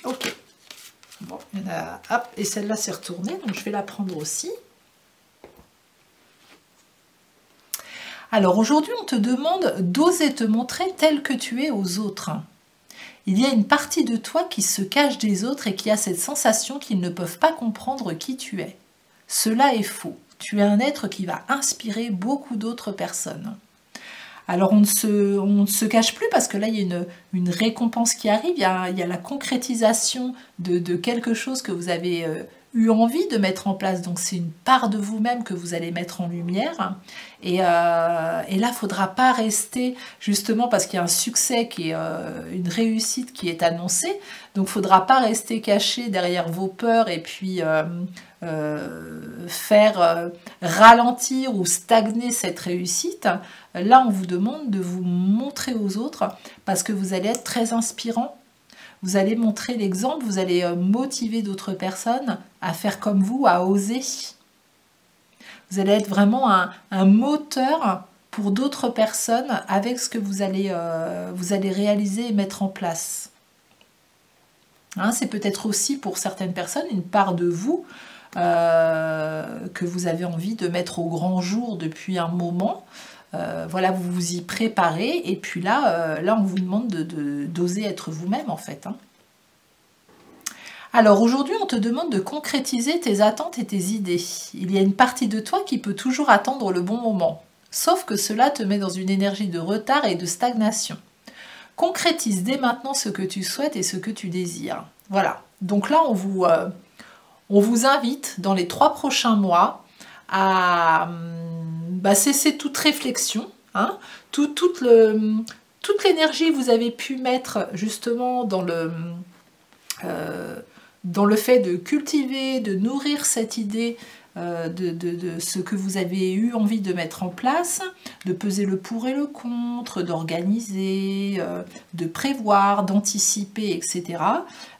Ok. Bon, il y en a... Hop, et celle-là s'est retournée, donc je vais la prendre aussi. Alors aujourd'hui, on te demande d'oser te montrer tel que tu es aux autres. Il y a une partie de toi qui se cache des autres et qui a cette sensation qu'ils ne peuvent pas comprendre qui tu es. Cela est faux. Tu es un être qui va inspirer beaucoup d'autres personnes. Alors on ne se cache plus parce que là, il y a une récompense qui arrive, il y a la concrétisation de quelque chose que vous avez eu envie de mettre en place. Donc c'est une part de vous-même que vous allez mettre en lumière. Et là, il ne faudra pas rester, justement parce qu'il y a un succès, une réussite qui est annoncée. Donc il ne faudra pas rester caché derrière vos peurs et puis faire ralentir ou stagner cette réussite. Là, on vous demande de vous montrer aux autres parce que vous allez être très inspirant. Vous allez montrer l'exemple, vous allez motiver d'autres personnes à faire comme vous, à oser. Vous allez être vraiment un moteur pour d'autres personnes avec ce que vous allez réaliser et mettre en place. Hein, c'est peut-être aussi pour certaines personnes une part de vous que vous avez envie de mettre au grand jour depuis un moment. Voilà, vous vous y préparez et puis là, on vous demande d'oser être vous-même en fait. Hein. Alors aujourd'hui, on te demande de concrétiser tes attentes et tes idées. Il y a une partie de toi qui peut toujours attendre le bon moment. Sauf que cela te met dans une énergie de retard et de stagnation. Concrétise dès maintenant ce que tu souhaites et ce que tu désires. Voilà. Donc là, on vous invite dans les 3 prochains mois à cesser toute réflexion. Hein, toute l'énergie que vous avez pu mettre justement dans le fait de cultiver, de nourrir cette idée de ce que vous avez eu envie de mettre en place, de peser le pour et le contre, d'organiser, de prévoir, d'anticiper, etc.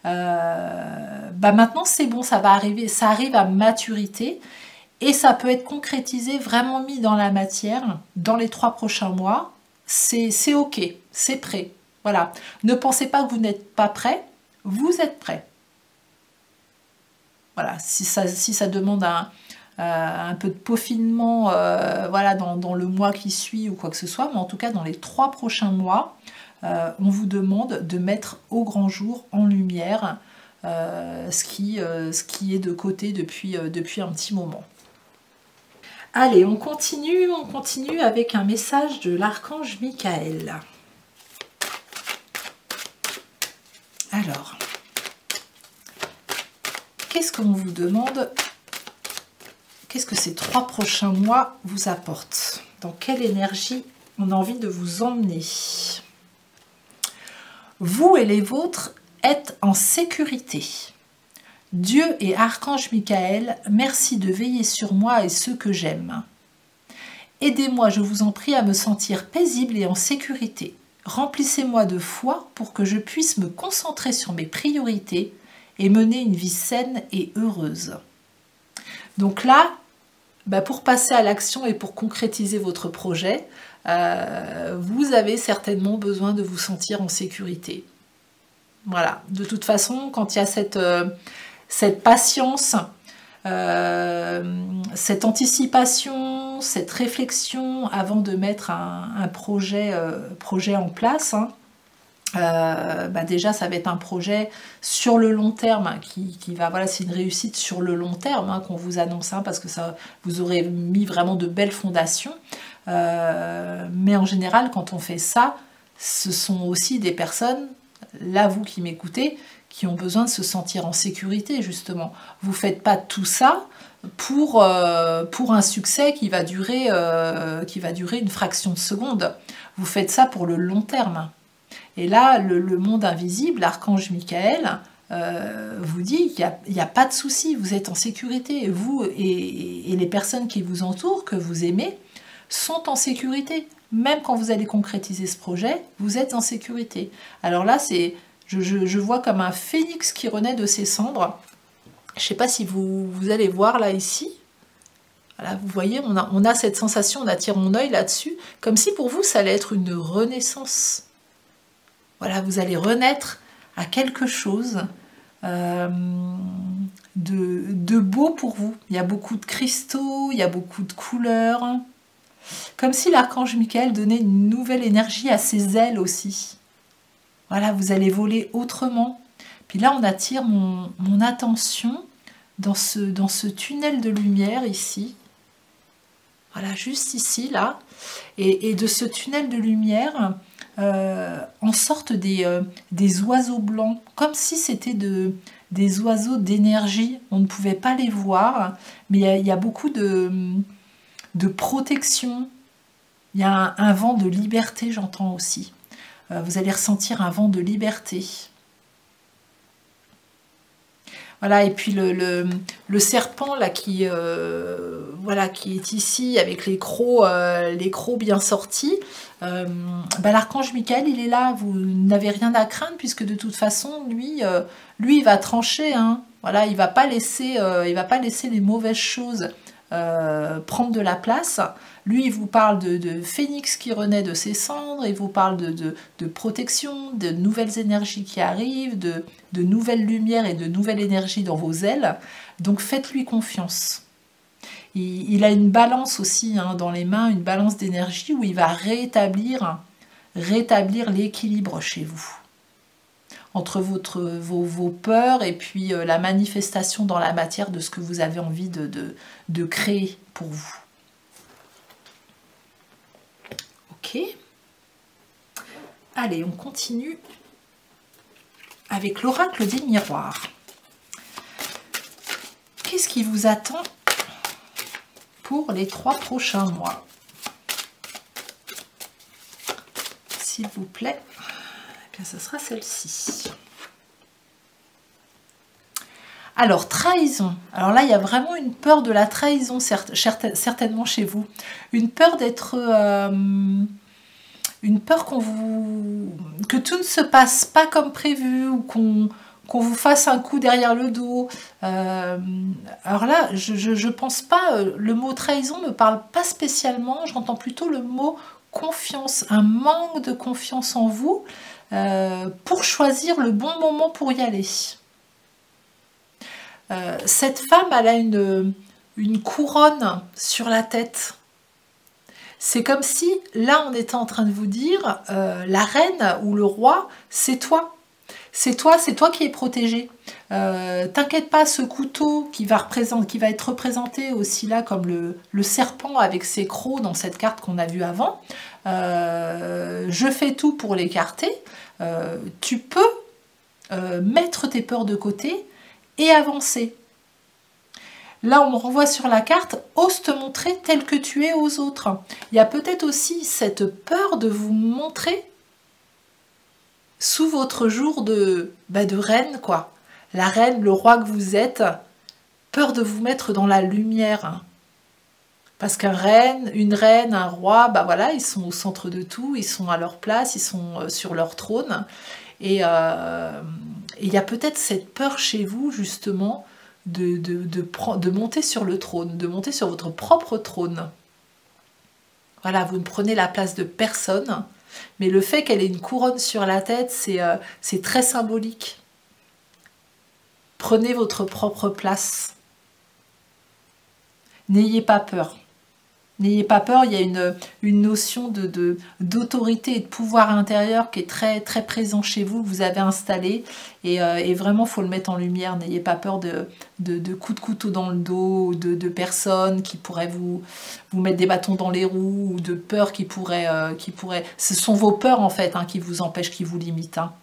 Maintenant c'est bon, ça va arriver, ça arrive à maturité et ça peut être concrétisé, vraiment mis dans la matière dans les 3 prochains mois. C'est ok, c'est prêt. Voilà. Ne pensez pas que vous n'êtes pas prêt, vous êtes prêt. Voilà, si ça demande un peu de peaufinement voilà, dans le mois qui suit ou quoi que ce soit, mais en tout cas dans les 3 prochains mois, on vous demande de mettre au grand jour, en lumière, ce qui est de côté depuis un petit moment. Allez, on continue avec un message de l'archange Michael. Alors, qu'est-ce qu'on vous demande? Qu'est-ce que ces 3 prochains mois vous apportent? Dans quelle énergie on a envie de vous emmener? Vous et les vôtres êtes en sécurité. Dieu et Archange Michael, merci de veiller sur moi et ceux que j'aime. Aidez-moi, je vous en prie, à me sentir paisible et en sécurité. Remplissez-moi de foi pour que je puisse me concentrer sur mes priorités et mener une vie saine et heureuse. Donc là, pour passer à l'action et pour concrétiser votre projet, vous avez certainement besoin de vous sentir en sécurité. Voilà, de toute façon, quand il y a cette patience, cette anticipation, cette réflexion avant de mettre un projet en place, hein, déjà ça va être un projet sur le long terme qui va, voilà, c'est une réussite sur le long terme hein, qu'on vous annonce, hein, parce que ça, vous aurez mis vraiment de belles fondations, mais en général quand on fait ça, ce sont aussi des personnes, là vous qui m'écoutez, qui ont besoin de se sentir en sécurité justement. Vous ne faites pas tout ça pour un succès qui va durer une fraction de seconde. Vous faites ça pour le long terme. Et là, le monde invisible, l'archange Michael, vous dit qu'il n'y a pas de souci, vous êtes en sécurité. Vous et les personnes qui vous entourent, que vous aimez, sont en sécurité. Même quand vous allez concrétiser ce projet, vous êtes en sécurité. Alors là, je vois comme un phénix qui renaît de ses cendres. Je ne sais pas si vous allez voir là, ici. Voilà, vous voyez, on a cette sensation, on attire mon œil là-dessus, comme si pour vous, ça allait être une renaissance. Voilà, vous allez renaître à quelque chose de beau pour vous. Il y a beaucoup de cristaux, il y a beaucoup de couleurs. Comme si l'archange Michael donnait une nouvelle énergie à ses ailes aussi. Voilà, vous allez voler autrement. Puis là, on attire mon attention dans ce tunnel de lumière ici. Voilà, juste ici, là. Et de ce tunnel de lumière, en sortent des oiseaux blancs, comme si c'était des oiseaux d'énergie. On ne pouvait pas les voir, mais il y a beaucoup de protection. Il y a un vent de liberté, j'entends aussi. Vous allez ressentir un vent de liberté. Voilà, et puis le serpent là qui est ici avec les crocs bien sortis, l'archange Michael il est là, vous n'avez rien à craindre puisque de toute façon lui il va trancher, hein. Voilà, il va pas laisser les mauvaises choses prendre de la place. Lui, il vous parle de phénix qui renaît de ses cendres, il vous parle de protection, de nouvelles énergies qui arrivent, de nouvelles lumières et de nouvelles énergies dans vos ailes. Donc faites-lui confiance. Il a une balance aussi hein, dans les mains, une balance d'énergie où il va rétablir l'équilibre chez vous. Entre vos peurs et puis la manifestation dans la matière de ce que vous avez envie de créer pour vous. Ok. Allez, on continue avec l'oracle des miroirs. Qu'est-ce qui vous attend pour les 3 prochains mois? S'il vous plaît, eh bien, ce sera celle-ci. Alors, trahison. Alors là, il y a vraiment une peur de la trahison, certainement chez vous. Une peur d'être... une peur que tout ne se passe pas comme prévu ou qu'on vous fasse un coup derrière le dos. Alors là, je pense pas... le mot trahison ne me parle pas spécialement. J'entends plutôt le mot confiance. Un manque de confiance en vous pour choisir le bon moment pour y aller. Cette femme, elle a une couronne sur la tête. C'est comme si, là, on était en train de vous dire, la reine ou le roi, c'est toi. C'est toi qui es protégé. T'inquiète pas, ce couteau qui va être représenté aussi là comme le serpent avec ses crocs dans cette carte qu'on a vue avant. Je fais tout pour l'écarter. Tu peux mettre tes peurs de côté et avancer. Là, on me renvoie sur la carte, ose te montrer tel que tu es aux autres. Il y a peut-être aussi cette peur de vous montrer sous votre jour de reine, quoi. La reine, le roi que vous êtes, peur de vous mettre dans la lumière. Parce une reine, un roi, voilà, ils sont au centre de tout, ils sont à leur place, ils sont sur leur trône. Et il y a peut-être cette peur chez vous, justement, de monter sur le trône, de monter sur votre propre trône. Voilà, vous ne prenez la place de personne, mais le fait qu'elle ait une couronne sur la tête, c'est très symbolique. Prenez votre propre place. N'ayez pas peur. N'ayez pas peur, il y a une notion d'autorité et de pouvoir intérieur qui est très, très présent chez vous, que vous avez installé. Et vraiment, il faut le mettre en lumière. N'ayez pas peur de coups de couteau dans le dos, de personnes qui pourraient vous mettre des bâtons dans les roues, ou de peurs qui pourraient... Ce sont vos peurs, en fait, hein, qui vous empêchent, qui vous limitent. Hein.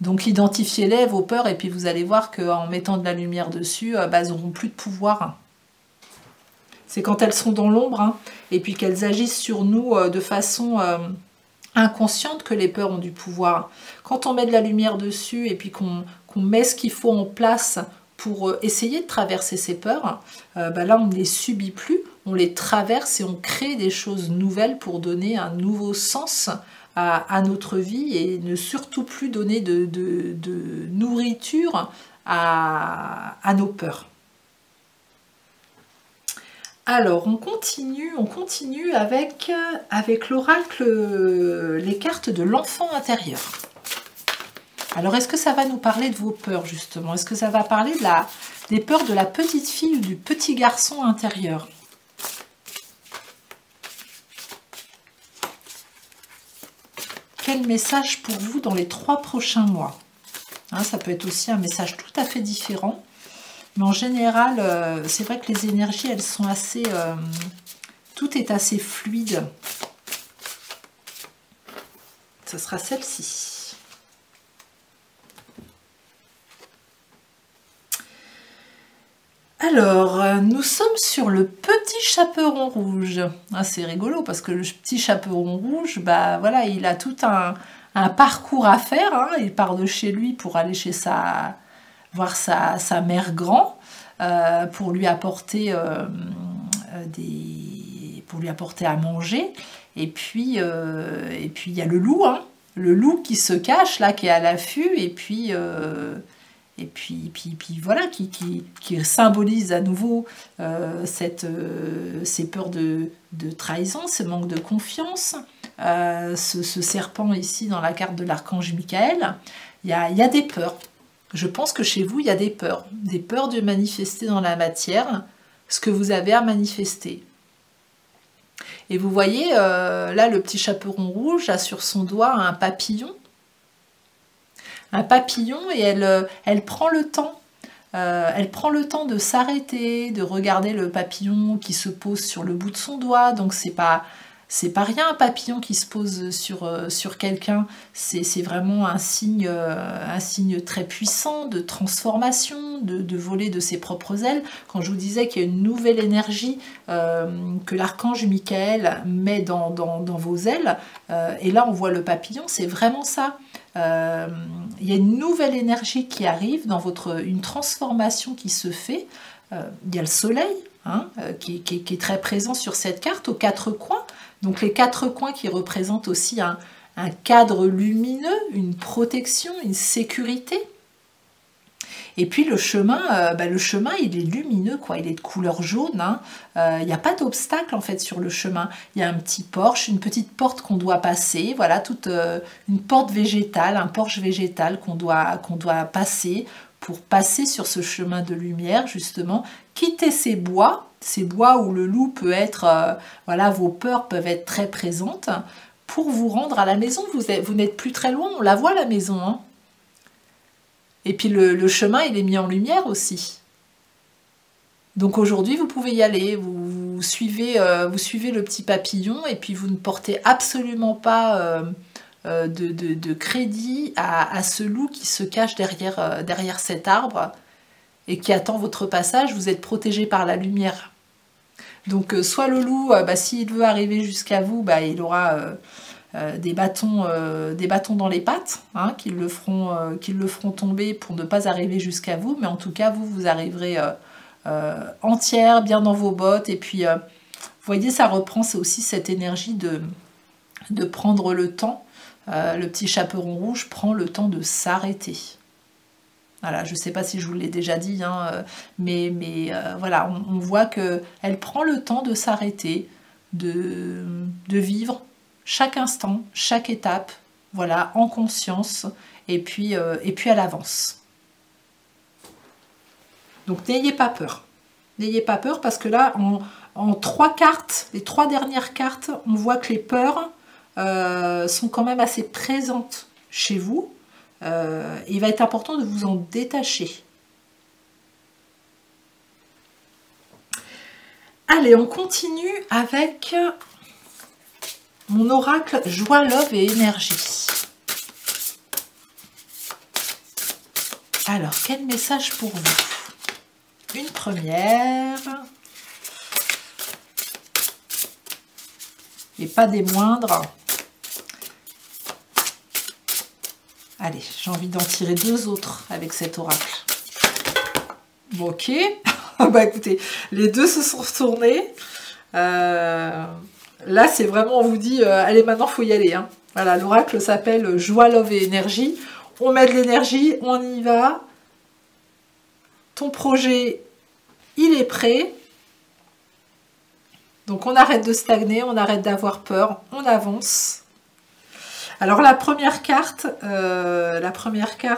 Donc, identifiez-les, vos peurs, et puis vous allez voir qu'en mettant de la lumière dessus, elles n'auront plus de pouvoir. Hein. C'est quand elles sont dans l'ombre, hein, et puis qu'elles agissent sur nous de façon inconsciente que les peurs ont du pouvoir. Quand on met de la lumière dessus et puis qu'on met ce qu'il faut en place pour essayer de traverser ces peurs, là on ne les subit plus, on les traverse et on crée des choses nouvelles pour donner un nouveau sens à notre vie et ne surtout plus donner de nourriture à nos peurs. Alors, on continue avec l'oracle, les cartes de l'enfant intérieur. Alors, est-ce que ça va nous parler de vos peurs, justement? Est-ce que ça va parler des peurs de la petite fille ou du petit garçon intérieur? Quel message pour vous dans les 3 prochains mois? Hein, ça peut être aussi un message tout à fait différent. Mais en général, c'est vrai que les énergies, elles sont assez... tout est assez fluide. Ce sera celle-ci. Alors, nous sommes sur le petit chaperon rouge. Ah, c'est rigolo parce que le petit chaperon rouge, voilà, il a tout un parcours à faire. Hein. Il part de chez lui pour aller chez voir sa mère grand pour lui apporter pour lui apporter à manger. Et puis il y a le loup, hein, le loup qui se cache là, qui est à l'affût. Et puis et puis voilà, qui symbolise à nouveau ces peurs de trahison, ce manque de confiance. Ce serpent ici dans la carte de l'archange Michael, il y a des peurs. Je pense que chez vous, il y a des peurs de manifester dans la matière ce que vous avez à manifester. Et vous voyez, là, le petit chaperon rouge a sur son doigt un papillon. Un papillon, et elle prend le temps. Elle prend le temps de s'arrêter, de regarder le papillon qui se pose sur le bout de son doigt. Donc c'est pas rien, un papillon qui se pose sur quelqu'un. C'est vraiment un signe très puissant de transformation, de voler de ses propres ailes. Quand je vous disais qu'il y a une nouvelle énergie que l'archange Michael met dans vos ailes, et là on voit le papillon, c'est vraiment ça. Il y a une nouvelle énergie qui arrive dans une transformation qui se fait. Il y a le soleil qui est très présent sur cette carte aux quatre coins. Donc les quatre coins qui représentent aussi un cadre lumineux, une protection, une sécurité. Et puis le chemin, il est lumineux, quoi. Il est de couleur jaune. Il n'y a pas d'obstacle en fait sur le chemin. Il y a un petit porche, une petite porte qu'on doit passer. Voilà, une porte végétale, un porche végétal qu'on doit passer pour passer sur ce chemin de lumière, justement, quitter ces bois où le loup peut être, vos peurs peuvent être très présentes, pour vous rendre à la maison. Vous n'êtes plus très loin, on la voit la maison. Et puis le chemin, il est mis en lumière aussi. Donc aujourd'hui, vous pouvez y aller, vous suivez le petit papillon, et puis vous ne portez absolument pas de crédit à ce loup qui se cache derrière cet arbre et qui attend votre passage. Vous êtes protégé par la lumière. Donc soit le loup, s'il veut arriver jusqu'à vous, il aura des bâtons dans les pattes, qui le feront tomber pour ne pas arriver jusqu'à vous, mais en tout cas vous arriverez entière, bien dans vos bottes. Et puis vous voyez, ça reprend aussi cette énergie de prendre le temps. Le petit chaperon rouge prend le temps de s'arrêter. Voilà, je ne sais pas si je vous l'ai déjà dit, mais voilà, on voit qu'elle prend le temps de s'arrêter, de vivre chaque instant, chaque étape, voilà, en conscience, et puis elle avance. Donc n'ayez pas peur. N'ayez pas peur, parce que là, en 3 cartes, les 3 dernières cartes, on voit que les peurs sont quand même assez présentes chez vous. Il va être important de vous en détacher. Allez, on continue avec mon oracle Joie, Love et Énergie. Alors, quel message pour vous? Une première. Et pas des moindres. Allez, j'ai envie d'en tirer 2 autres avec cet oracle. Bon, ok. Écoutez, les 2 se sont retournés. Là, c'est vraiment, on vous dit, allez, maintenant, il faut y aller. Voilà, l'oracle s'appelle Joie, Love et Énergie. On met de l'énergie, on y va. Ton projet, il est prêt. Donc, on arrête de stagner, on arrête d'avoir peur, on avance. Alors la première carte,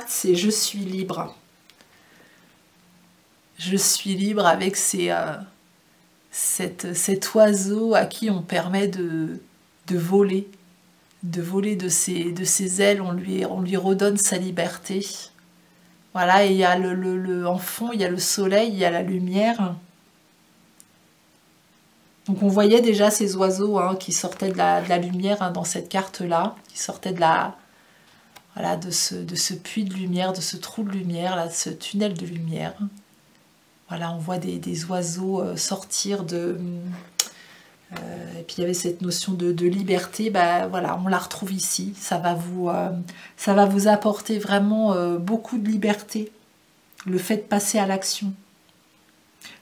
c'est « Je suis libre ». Je suis libre avec cet oiseau à qui on permet de voler de ses ailes, on lui redonne sa liberté. Voilà, et il y a en fond, il y a le soleil, il y a la lumière. Donc on voyait déjà ces oiseaux qui sortaient de la lumière dans cette carte-là, qui sortaient de ce puits de lumière, de ce trou de lumière, là, de ce tunnel de lumière. Voilà, on voit des oiseaux sortir de... et puis il y avait cette notion de liberté, voilà, on la retrouve ici. Ça va vous apporter vraiment beaucoup de liberté. Le fait de passer à l'action.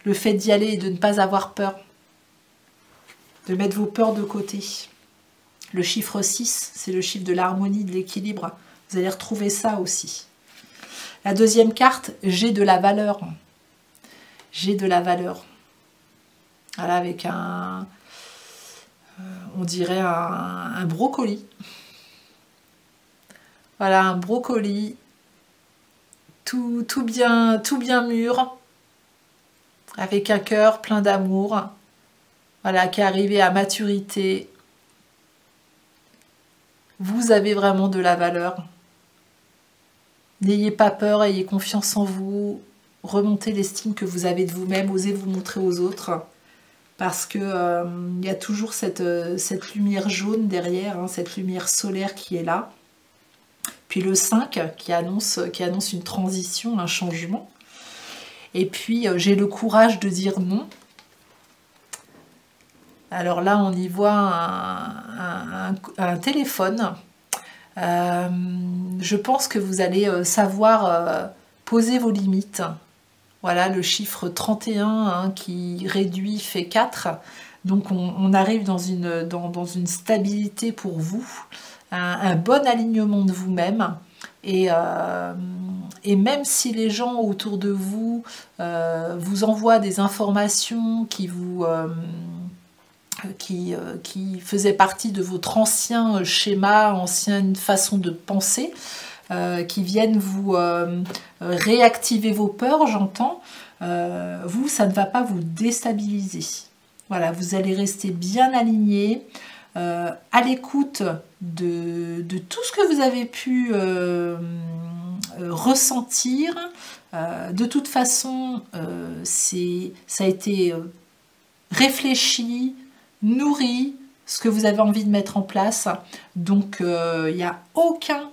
Le fait d'y aller et de ne pas avoir peur. De mettre vos peurs de côté. Le chiffre 6, c'est le chiffre de l'harmonie, de l'équilibre. Vous allez retrouver ça aussi. La deuxième carte, j'ai de la valeur. J'ai de la valeur. Voilà, avec on dirait un brocoli. Voilà, un brocoli. Tout bien mûr. Avec un cœur plein d'amour. Voilà, qui est arrivé à maturité. Vous avez vraiment de la valeur. N'ayez pas peur, ayez confiance en vous. Remontez l'estime que vous avez de vous-même. Osez vous montrer aux autres. Parce que y a toujours cette lumière jaune derrière, hein, cette lumière solaire qui est là. Puis le 5 qui annonce une transition, un changement. Et puis j'ai le courage de dire non. Alors là, on y voit un téléphone. Je pense que vous allez savoir poser vos limites. Voilà, le chiffre 31 hein, qui réduit fait 4. Donc on arrive dans une stabilité pour vous, un bon alignement de vous-même. Et même si les gens autour de vous vous envoient des informations qui faisaient partie de votre ancien schéma, ancienne façon de penser, qui viennent vous réactiver vos peurs, j'entends, vous, ça ne va pas vous déstabiliser. Voilà, vous allez rester bien aligné, à l'écoute de tout ce que vous avez pu ressentir. De toute façon, ça a été réfléchi, nourri, ce que vous avez envie de mettre en place. Donc, il n'y a aucun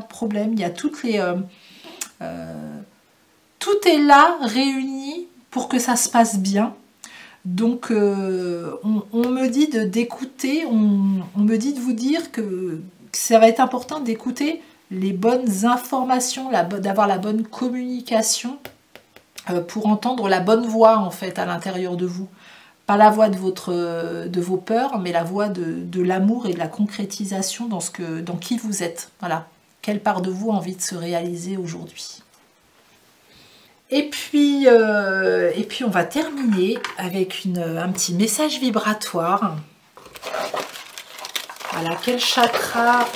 problème. Il y a toutes les... tout est là, réuni pour que ça se passe bien. Donc, on me dit d'écouter, on me dit de vous dire que ça va être important d'écouter les bonnes informations, d'avoir la bonne communication pour entendre la bonne voix, en fait, à l'intérieur de vous. Pas la voix de vos peurs, mais la voix de l'amour et de la concrétisation dans qui vous êtes. Voilà. Quelle part de vous a envie de se réaliser aujourd'hui? Et puis, on va terminer avec un petit message vibratoire. Voilà, quel chakra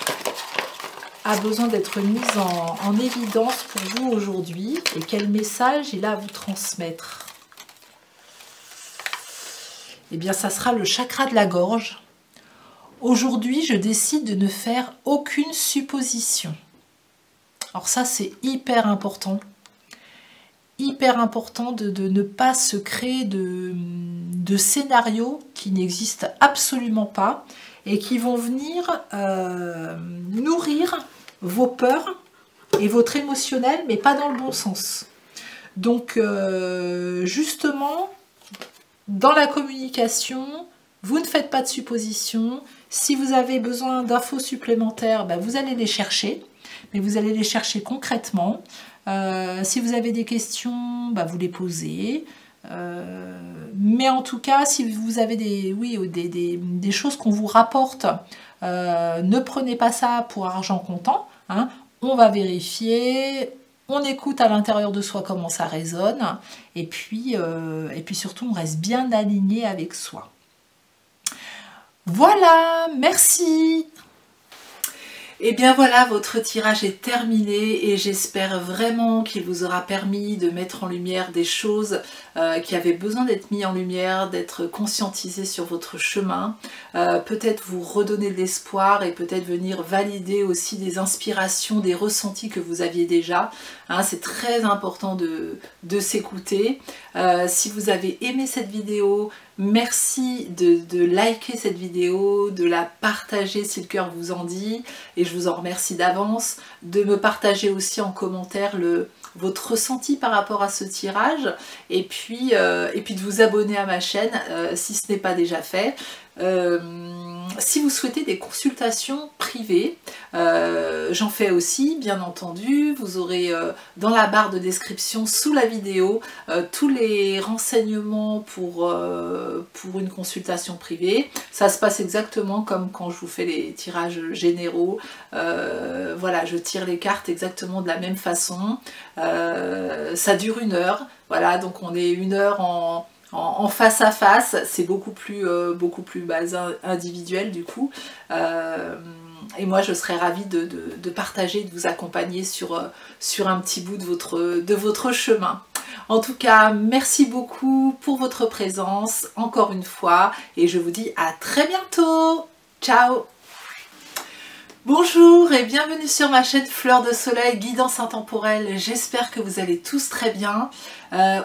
a besoin d'être mis en évidence pour vous aujourd'hui et quel message il a à vous transmettre? Eh bien, ça sera le chakra de la gorge. Aujourd'hui, je décide de ne faire aucune supposition. Alors ça, c'est hyper important. Hyper important de ne pas se créer de scénarios qui n'existent absolument pas et qui vont venir nourrir vos peurs et votre émotionnel, mais pas dans le bon sens. Donc, justement, dans la communication, vous ne faites pas de suppositions. Si vous avez besoin d'infos supplémentaires, ben vous allez les chercher, mais vous allez les chercher concrètement. Si vous avez des questions, bah, vous les posez. Mais en tout cas, si vous avez des choses qu'on vous rapporte, ne prenez pas ça pour argent comptant. Hein. On va vérifier, on écoute à l'intérieur de soi comment ça résonne. Et puis surtout, on reste bien aligné avec soi. Voilà, merci. Et bien voilà, votre tirage est terminé et j'espère vraiment qu'il vous aura permis de mettre en lumière des choses qui avaient besoin d'être mises en lumière, d'être conscientisées sur votre chemin, peut-être vous redonner de l'espoir et peut-être venir valider aussi des inspirations, des ressentis que vous aviez déjà. Hein, c'est très important de s'écouter. Si vous avez aimé cette vidéo, merci de liker cette vidéo, de la partager si le cœur vous en dit, et je vous en remercie d'avance, de me partager aussi en commentaire votre ressenti par rapport à ce tirage, et puis de vous abonner à ma chaîne si ce n'est pas déjà fait. si vous souhaitez des consultations privées, j'en fais aussi, bien entendu. Vous aurez dans la barre de description sous la vidéo tous les renseignements pour une consultation privée. Ça se passe exactement comme quand je vous fais les tirages généraux. Voilà, je tire les cartes exactement de la même façon. Ça dure 1 heure. Voilà, donc on est 1 heure en face à face, c'est beaucoup plus individuel du coup. Et moi je serais ravie de partager, de vous accompagner sur un petit bout de votre chemin. En tout cas, merci beaucoup pour votre présence, encore une fois, et je vous dis à très bientôt. Ciao! Bonjour et bienvenue sur ma chaîne Fleur de Soleil, guidance intemporelle. J'espère que vous allez tous très bien.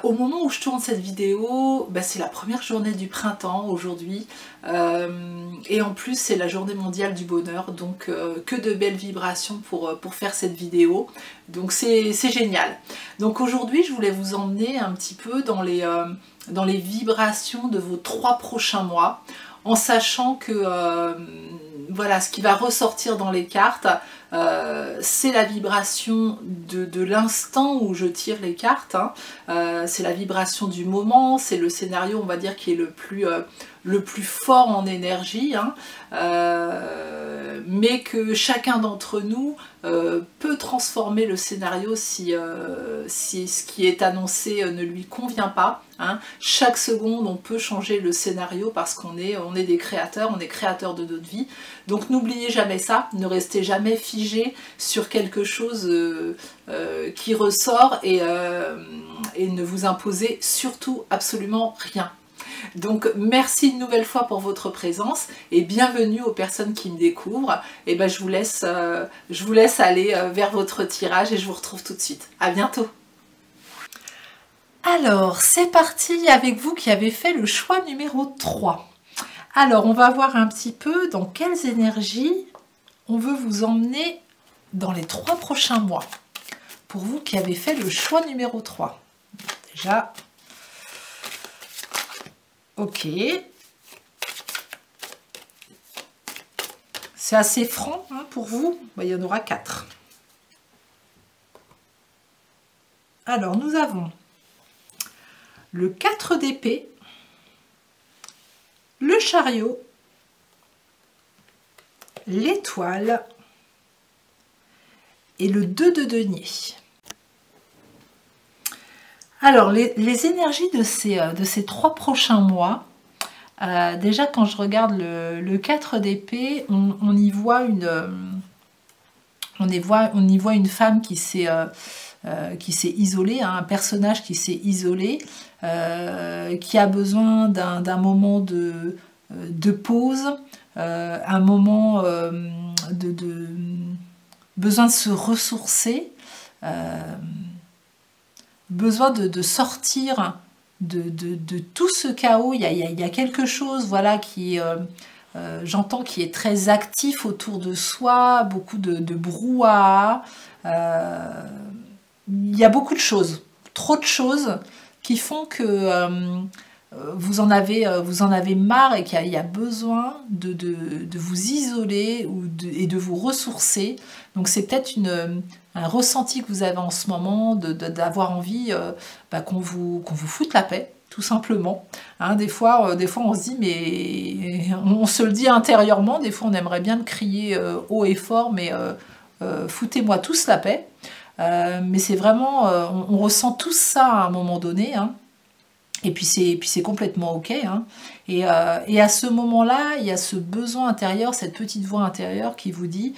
Au moment où je tourne cette vidéo, c'est la première journée du printemps aujourd'hui. Et en plus c'est la journée mondiale du bonheur, donc que de belles vibrations pour faire cette vidéo. Donc c'est génial. Donc aujourd'hui je voulais vous emmener un petit peu dans les vibrations de vos 3 prochains mois, en sachant que voilà, ce qui va ressortir dans les cartes, c'est la vibration de l'instant où je tire les cartes, hein. C'est la vibration du moment, c'est le scénario, on va dire, qui est le plus fort en énergie, hein. Mais que chacun d'entre nous peut transformer le scénario si ce qui est annoncé ne lui convient pas, hein. Chaque seconde on peut changer le scénario parce qu'on est des créateurs, on est créateurs de notre vie. Donc n'oubliez jamais ça, ne restez jamais figé sur quelque chose qui ressort et ne vous imposez surtout absolument rien. Donc merci une nouvelle fois pour votre présence et bienvenue aux personnes qui me découvrent. Et je vous laisse aller vers votre tirage et je vous retrouve tout de suite. À bientôt. Alors c'est parti avec vous qui avez fait le choix numéro 3. Alors on va voir un petit peu dans quelles énergies on veut vous emmener dans les 3 prochains mois. Pour vous qui avez fait le choix numéro 3. Déjà... Ok, c'est assez franc, hein, pour vous. Il y en aura 4. Alors nous avons le 4 d'épée, le chariot, l'étoile et le 2 de denier. Alors, les énergies de ces 3 prochains mois, déjà quand je regarde le 4 d'épée, on y voit une femme qui s'est isolée, hein, un personnage qui s'est isolé, qui a besoin d'un moment de pause, un moment besoin de se ressourcer, besoin de sortir de tout ce chaos. Il y a quelque chose, voilà, qui j'entends, qui est très actif autour de soi, beaucoup de brouhaha. Il y a beaucoup de choses, trop de choses qui font que vous en avez marre et qu'il y a besoin de vous isoler et de vous ressourcer. Donc c'est peut-être un ressenti que vous avez en ce moment, d'avoir envie qu'on vous foute la paix, tout simplement. Hein, des fois on se dit, mais on se le dit intérieurement, des fois on aimerait bien le crier haut et fort, mais foutez-moi tous la paix. Mais c'est vraiment, on ressent tout ça à un moment donné, hein. Et puis c'est complètement ok, hein. Et à ce moment-là, il y a ce besoin intérieur, cette petite voix intérieure qui vous dit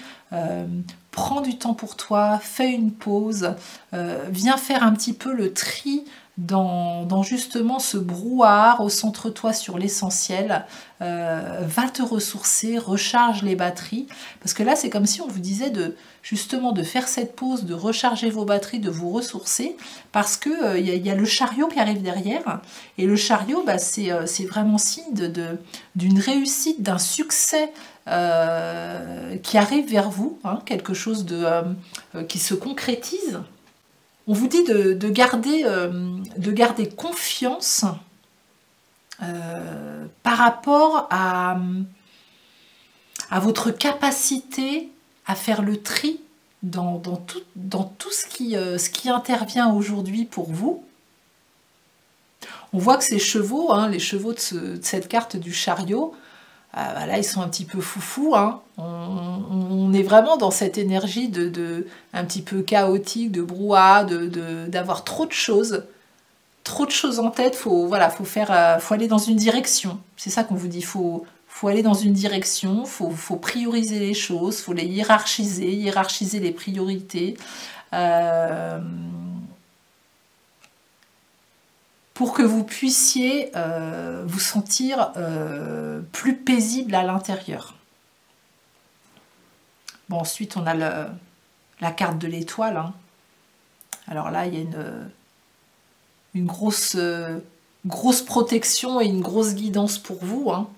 prends du temps pour toi, fais une pause, viens faire un petit peu le tri dans justement ce brouhaha, recentre-toi sur l'essentiel, va te ressourcer, recharge les batteries, parce que là c'est comme si on vous disait justement de faire cette pause, de recharger vos batteries, de vous ressourcer, parce que y a le chariot qui arrive derrière, et le chariot c'est vraiment signe d'une réussite, d'un succès qui arrive vers vous, hein, quelque chose qui se concrétise. On vous dit de garder confiance par rapport à à votre capacité à faire le tri dans tout ce qui intervient aujourd'hui pour vous. On voit que ces chevaux, hein, les chevaux de cette carte du chariot, là ils sont un petit peu foufous. Hein. On est vraiment dans cette énergie un petit peu chaotique, de brouhaha, d'avoir trop de choses en tête. Faut aller dans une direction. C'est ça qu'on vous dit. Faut aller dans une direction. Faut prioriser les choses. Faut les hiérarchiser les priorités. Pour que vous puissiez vous sentir plus paisible à l'intérieur. Bon, ensuite, on a la carte de l'étoile. Hein. Alors là, il y a une grosse protection et une grosse guidance pour vous. Hein.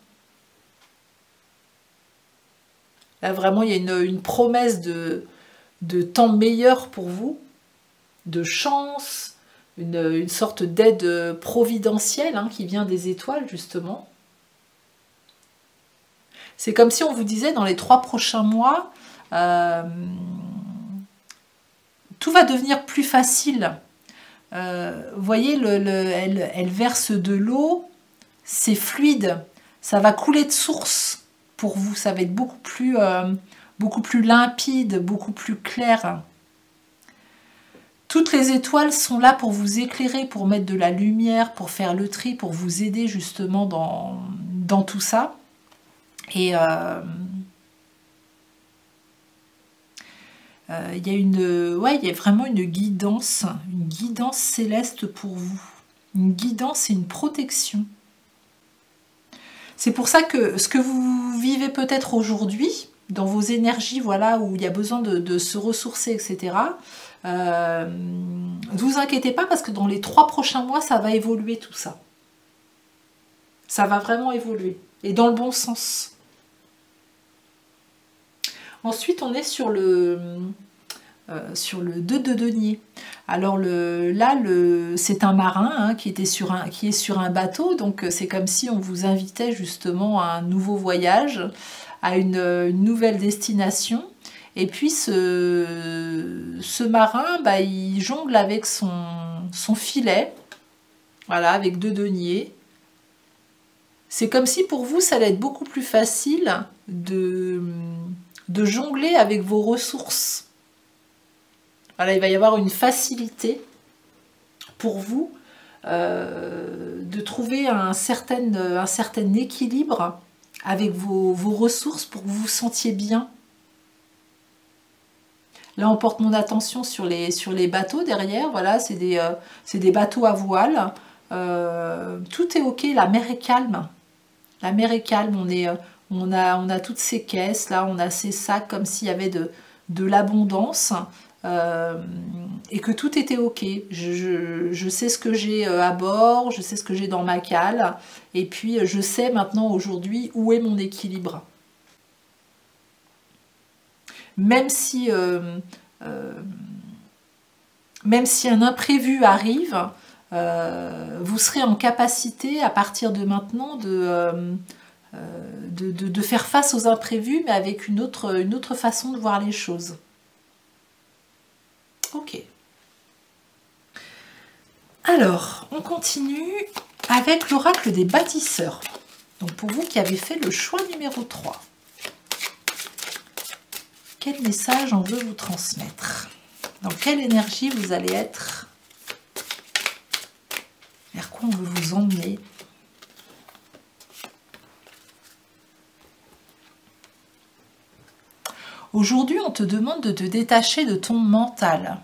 Là, vraiment, il y a une promesse de temps meilleur pour vous, de chance, une sorte d'aide providentielle hein, qui vient des étoiles, justement. C'est comme si on vous disait, dans les 3 prochains mois, tout va devenir plus facile. Vous voyez, elle verse de l'eau, c'est fluide, ça va couler de source pour vous, ça va être beaucoup plus limpide, beaucoup plus clair. Toutes les étoiles sont là pour vous éclairer, pour mettre de la lumière, pour faire le tri, pour vous aider justement dans tout ça. Et il y a vraiment une guidance céleste pour vous. Une guidance et une protection. C'est pour ça que ce que vous vivez peut-être aujourd'hui, dans vos énergies, voilà, où il y a besoin de se ressourcer, etc., ne vous inquiétez pas parce que dans les 3 prochains mois, ça va évoluer tout ça. Ça va vraiment évoluer. Et dans le bon sens. Ensuite, on est sur le 2 de denier. Alors c'est un marin hein, qui est sur un bateau, donc c'est comme si on vous invitait justement à un nouveau voyage, à une nouvelle destination. Et puis ce marin, bah, il jongle avec son filet, voilà, avec 2 deniers. C'est comme si pour vous, ça allait être beaucoup plus facile de jongler avec vos ressources. Voilà, il va y avoir une facilité pour vous de trouver un certain équilibre avec vos ressources pour que vous vous sentiez bien. Là, on porte mon attention sur les bateaux derrière. Voilà, c'est des bateaux à voile. Tout est ok, la mer est calme. La mer est calme, on a toutes ces caisses, là, on a ces sacs comme s'il y avait de l'abondance. Et que tout était ok. Je sais ce que j'ai à bord, je sais ce que j'ai dans ma cale, et puis je sais maintenant aujourd'hui où est mon équilibre. Même si un imprévu arrive, vous serez en capacité à partir de maintenant de faire face aux imprévus, mais avec une autre façon de voir les choses. Ok. Alors, on continue avec l'oracle des bâtisseurs. Donc pour vous qui avez fait le choix numéro 3. Quel message on veut vous transmettre? Dans quelle énergie vous allez être? Vers quoi on veut vous emmener? Aujourd'hui, on te demande de te détacher de ton mental.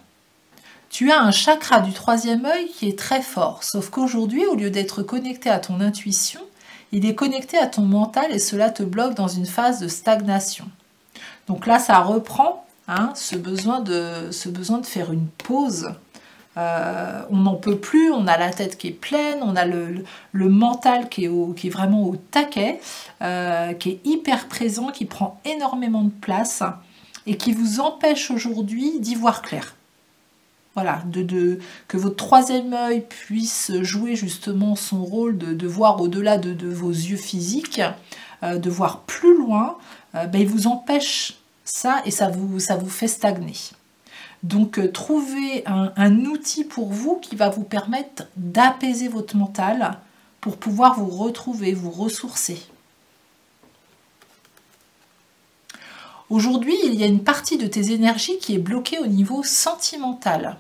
Tu as un chakra du 3e œil qui est très fort, sauf qu'aujourd'hui, au lieu d'être connecté à ton intuition, il est connecté à ton mental et cela te bloque dans une phase de stagnation. Donc là, ça reprend hein, ce besoin de faire une pause. On n'en peut plus, on a la tête qui est pleine, on a le mental qui est vraiment au taquet, qui est hyper présent, qui prend énormément de place et qui vous empêche aujourd'hui d'y voir clair. Voilà, que votre troisième œil puisse jouer justement son rôle de voir au-delà de vos yeux physiques, de voir plus loin, ben, il vous empêche ça et ça vous fait stagner. Donc trouvez un outil pour vous qui va vous permettre d'apaiser votre mental pour pouvoir vous retrouver, vous ressourcer. Aujourd'hui, il y a une partie de tes énergies qui est bloquée au niveau sentimental.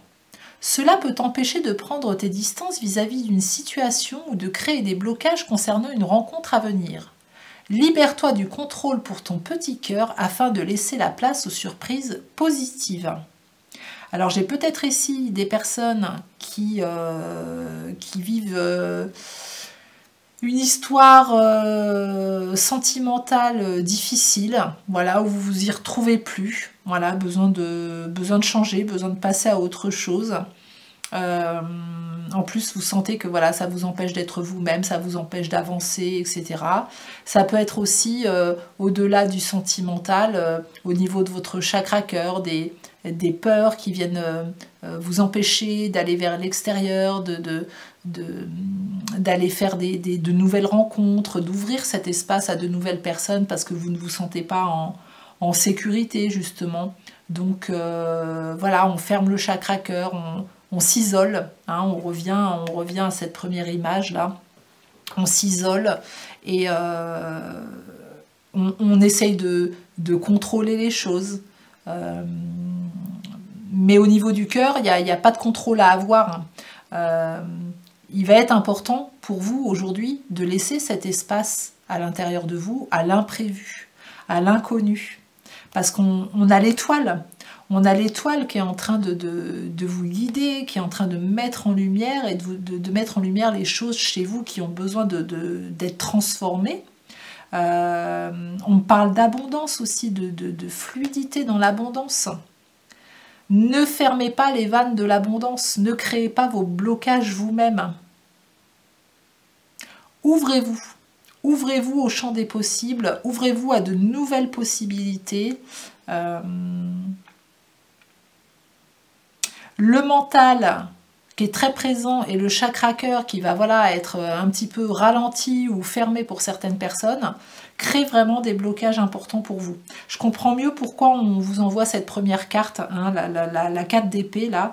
Cela peut t'empêcher de prendre tes distances vis-à-vis d'une situation ou de créer des blocages concernant une rencontre à venir. Libère-toi du contrôle pour ton petit cœur afin de laisser la place aux surprises positives. Alors j'ai peut-être ici des personnes qui vivent une histoire sentimentale difficile, voilà, où vous vous y retrouvez plus, voilà, besoin de changer, besoin de passer à autre chose. En plus, vous sentez que voilà, ça vous empêche d'être vous-même, ça vous empêche d'avancer, etc. Ça peut être aussi, au-delà du sentimental, au niveau de votre chakra cœur, des peurs qui viennent vous empêcher d'aller vers l'extérieur, d'aller faire de nouvelles rencontres, d'ouvrir cet espace à de nouvelles personnes parce que vous ne vous sentez pas en sécurité, justement. Donc voilà, on ferme le chakra cœur, on s'isole, hein, on revient à cette première image là, on s'isole et on essaye de contrôler les choses. Mais au niveau du cœur, il n'y a pas de contrôle à avoir. Il va être important pour vous aujourd'hui de laisser cet espace à l'intérieur de vous, à l'imprévu, à l'inconnu. Parce qu'on a l'étoile. On a l'étoile qui est en train de vous guider, qui est en train de mettre en lumière et de mettre en lumière les choses chez vous qui ont besoin d'être transformées. On parle d'abondance aussi, de fluidité dans l'abondance. Ne fermez pas les vannes de l'abondance, ne créez pas vos blocages vous-même. Ouvrez-vous. Ouvrez-vous au champ des possibles, ouvrez-vous à de nouvelles possibilités. Le mental qui est très présent et le chakra cœur qui va voilà, être un petit peu ralenti ou fermé pour certaines personnes, crée vraiment des blocages importants pour vous. Je comprends mieux pourquoi on vous envoie cette première carte, hein, la 4 d'épée, là,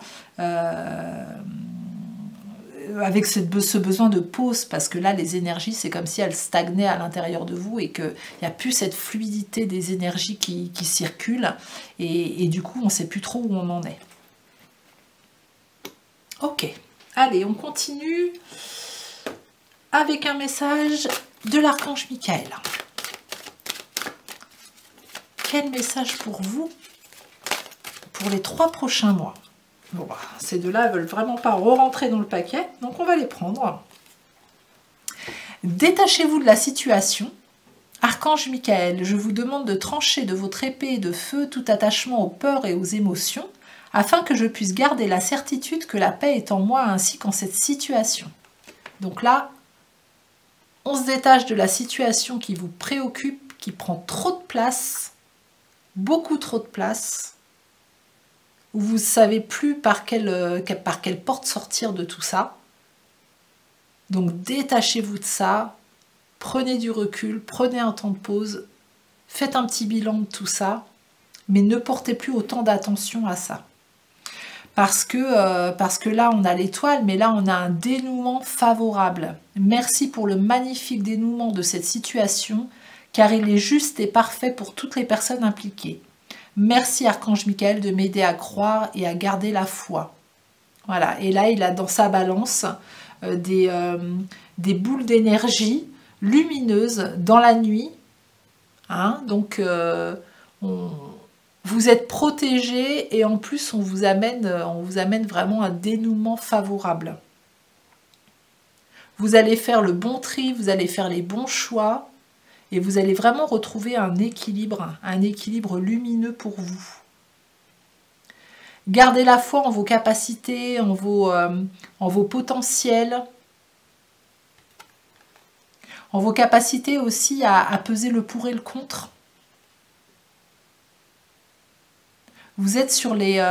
avec ce besoin de pause, parce que là, les énergies, c'est comme si elles stagnaient à l'intérieur de vous et qu'il n'y a plus cette fluidité des énergies qui circulent, et du coup, on ne sait plus trop où on en est. Ok, allez, on continue avec un message de l'archange Michael. Quel message pour vous pour les 3 prochains mois? Bon, ces deux-là ne veulent vraiment pas re-rentrer dans le paquet, donc on va les prendre. Détachez-vous de la situation. Archange Michael, je vous demande de trancher de votre épée de feu tout attachement aux peurs et aux émotions, afin que je puisse garder la certitude que la paix est en moi ainsi qu'en cette situation. Donc là, on se détache de la situation qui vous préoccupe, qui prend trop de place, beaucoup trop de place, où vous ne savez plus par quelle porte sortir de tout ça. Donc détachez-vous de ça, prenez du recul, prenez un temps de pause, faites un petit bilan de tout ça, mais ne portez plus autant d'attention à ça. Parce que là, on a l'étoile, mais là, on a un dénouement favorable. Merci pour le magnifique dénouement de cette situation, car il est juste et parfait pour toutes les personnes impliquées. Merci, Archange Michael, de m'aider à croire et à garder la foi. Voilà, et là, il a dans sa balance des boules d'énergie lumineuses dans la nuit. Hein, donc, vous êtes protégés et en plus, on vous amène vraiment un dénouement favorable. Vous allez faire le bon tri, vous allez faire les bons choix et vous allez vraiment retrouver un équilibre lumineux pour vous. Gardez la foi en vos capacités, en vos potentiels, en vos capacités aussi à peser le pour et le contre. Vous êtes sur les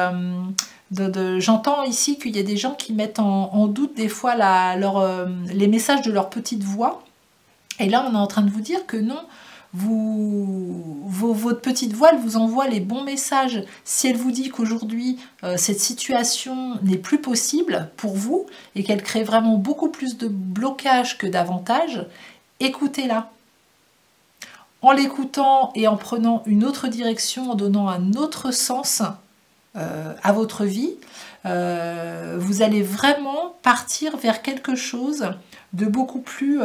J'entends ici qu'il y a des gens qui mettent en doute des fois les messages de leur petite voix. Et là, on est en train de vous dire que non, votre petite voix, elle vous envoie les bons messages. Si elle vous dit qu'aujourd'hui, cette situation n'est plus possible pour vous et qu'elle crée vraiment beaucoup plus de blocages que d'avantages, écoutez-la. En l'écoutant et en prenant une autre direction, en donnant un autre sens à votre vie, vous allez vraiment partir vers quelque chose de beaucoup plus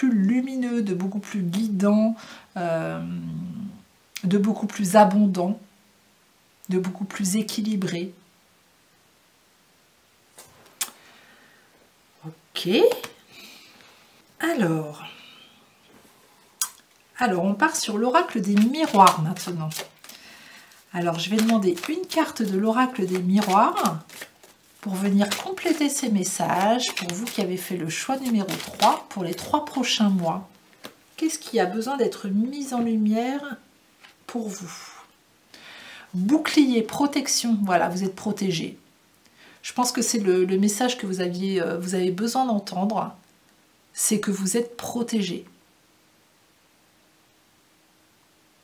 lumineux, de beaucoup plus guidant, de beaucoup plus abondant, de beaucoup plus équilibré. Ok. Alors, on part sur l'oracle des miroirs maintenant. Alors, je vais demander une carte de l'oracle des miroirs pour venir compléter ces messages pour vous qui avez fait le choix numéro 3 pour les 3 prochains mois. Qu'est-ce qui a besoin d'être mis en lumière pour vous? Bouclier, protection, voilà, vous êtes protégé. Je pense que c'est le message que vous avez besoin d'entendre, c'est que vous êtes protégé.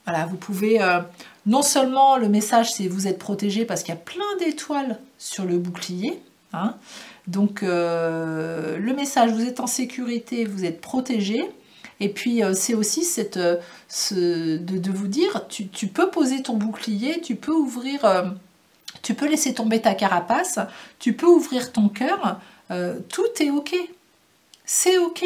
Voilà, vous pouvez, non seulement le message c'est vous êtes protégé parce qu'il y a plein d'étoiles sur le bouclier, hein, donc le message vous êtes en sécurité, vous êtes protégé, et puis c'est aussi de vous dire tu peux poser ton bouclier, tu peux ouvrir, tu peux laisser tomber ta carapace, tu peux ouvrir ton cœur, tout est ok, c'est ok.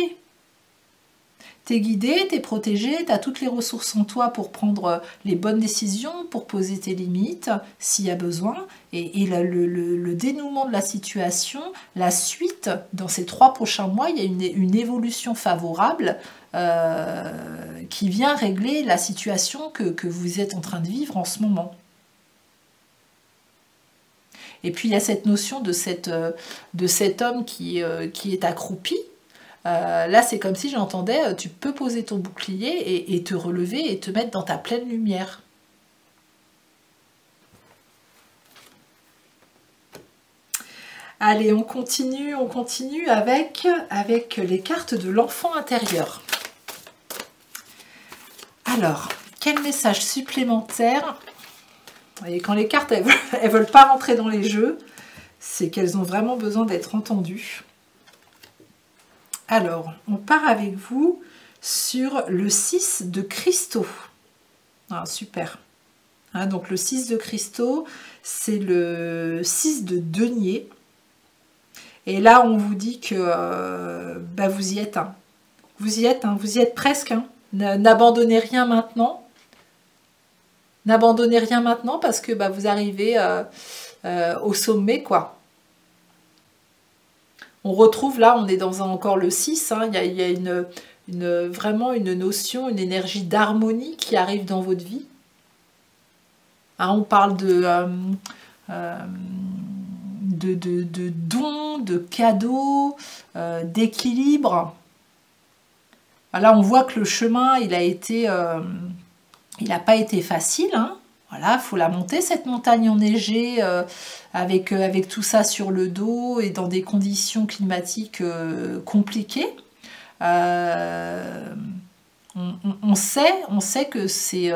T'es guidé, t'es protégé, t'as toutes les ressources en toi pour prendre les bonnes décisions, pour poser tes limites s'il y a besoin. Et le dénouement de la situation, la suite, dans ces 3 prochains mois, il y a une évolution favorable qui vient régler la situation que vous êtes en train de vivre en ce moment. Et puis il y a cette notion de cet homme qui est accroupi. Là, c'est comme si j'entendais, tu peux poser ton bouclier et te relever et te mettre dans ta pleine lumière. Allez, on continue avec les cartes de l'enfant intérieur. Alors, quel message supplémentaire? Vous voyez, quand les cartes, elles veulent pas rentrer dans les jeux, c'est qu'elles ont vraiment besoin d'être entendues. Alors, on part avec vous sur le 6 de cristaux. Ah, super. Hein, donc, le 6 de cristaux, c'est le 6 de denier. Et là, on vous dit que vous y êtes. Hein. Vous y êtes presque. Hein. N'abandonnez rien maintenant. N'abandonnez rien maintenant parce que vous arrivez au sommet, quoi. On retrouve là, on est dans encore le 6, hein, il y a vraiment une notion, une énergie d'harmonie qui arrive dans votre vie. Hein, on parle de dons, de cadeaux, d'équilibre. Là, on voit que le chemin, il n'a pas été facile, hein. Voilà, il faut la monter, cette montagne enneigée, avec tout ça sur le dos et dans des conditions climatiques compliquées. On sait que c'est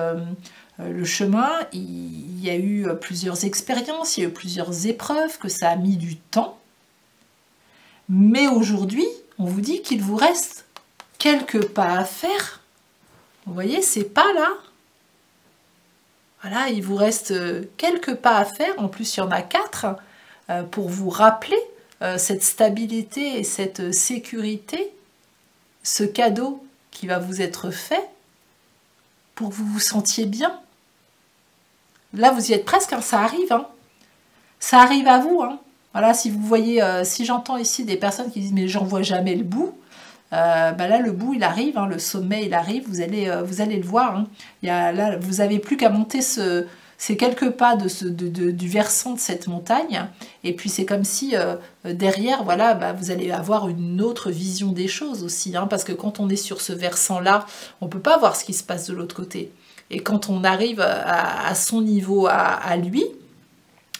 le chemin, il y a eu plusieurs expériences, il y a eu plusieurs épreuves, que ça a mis du temps. Mais aujourd'hui, on vous dit qu'il vous reste quelques pas à faire. Vous voyez, ces pas-là, voilà, il vous reste quelques pas à faire, en plus il y en a 4, pour vous rappeler cette stabilité et cette sécurité, ce cadeau qui va vous être fait pour que vous vous sentiez bien. Là, vous y êtes presque, hein, ça arrive. Hein. Ça arrive à vous. Hein. Voilà, si vous voyez, si j'entends ici des personnes qui disent « mais j'en vois jamais le bout », là, le bout, il arrive, hein, le sommet, il arrive, vous allez le voir. Hein. Là, vous n'avez plus qu'à monter ces quelques pas du versant de cette montagne. Et puis, c'est comme si, derrière, voilà, vous allez avoir une autre vision des choses aussi. Hein, parce que quand on est sur ce versant-là, on ne peut pas voir ce qui se passe de l'autre côté. Et quand on arrive à son niveau, à lui,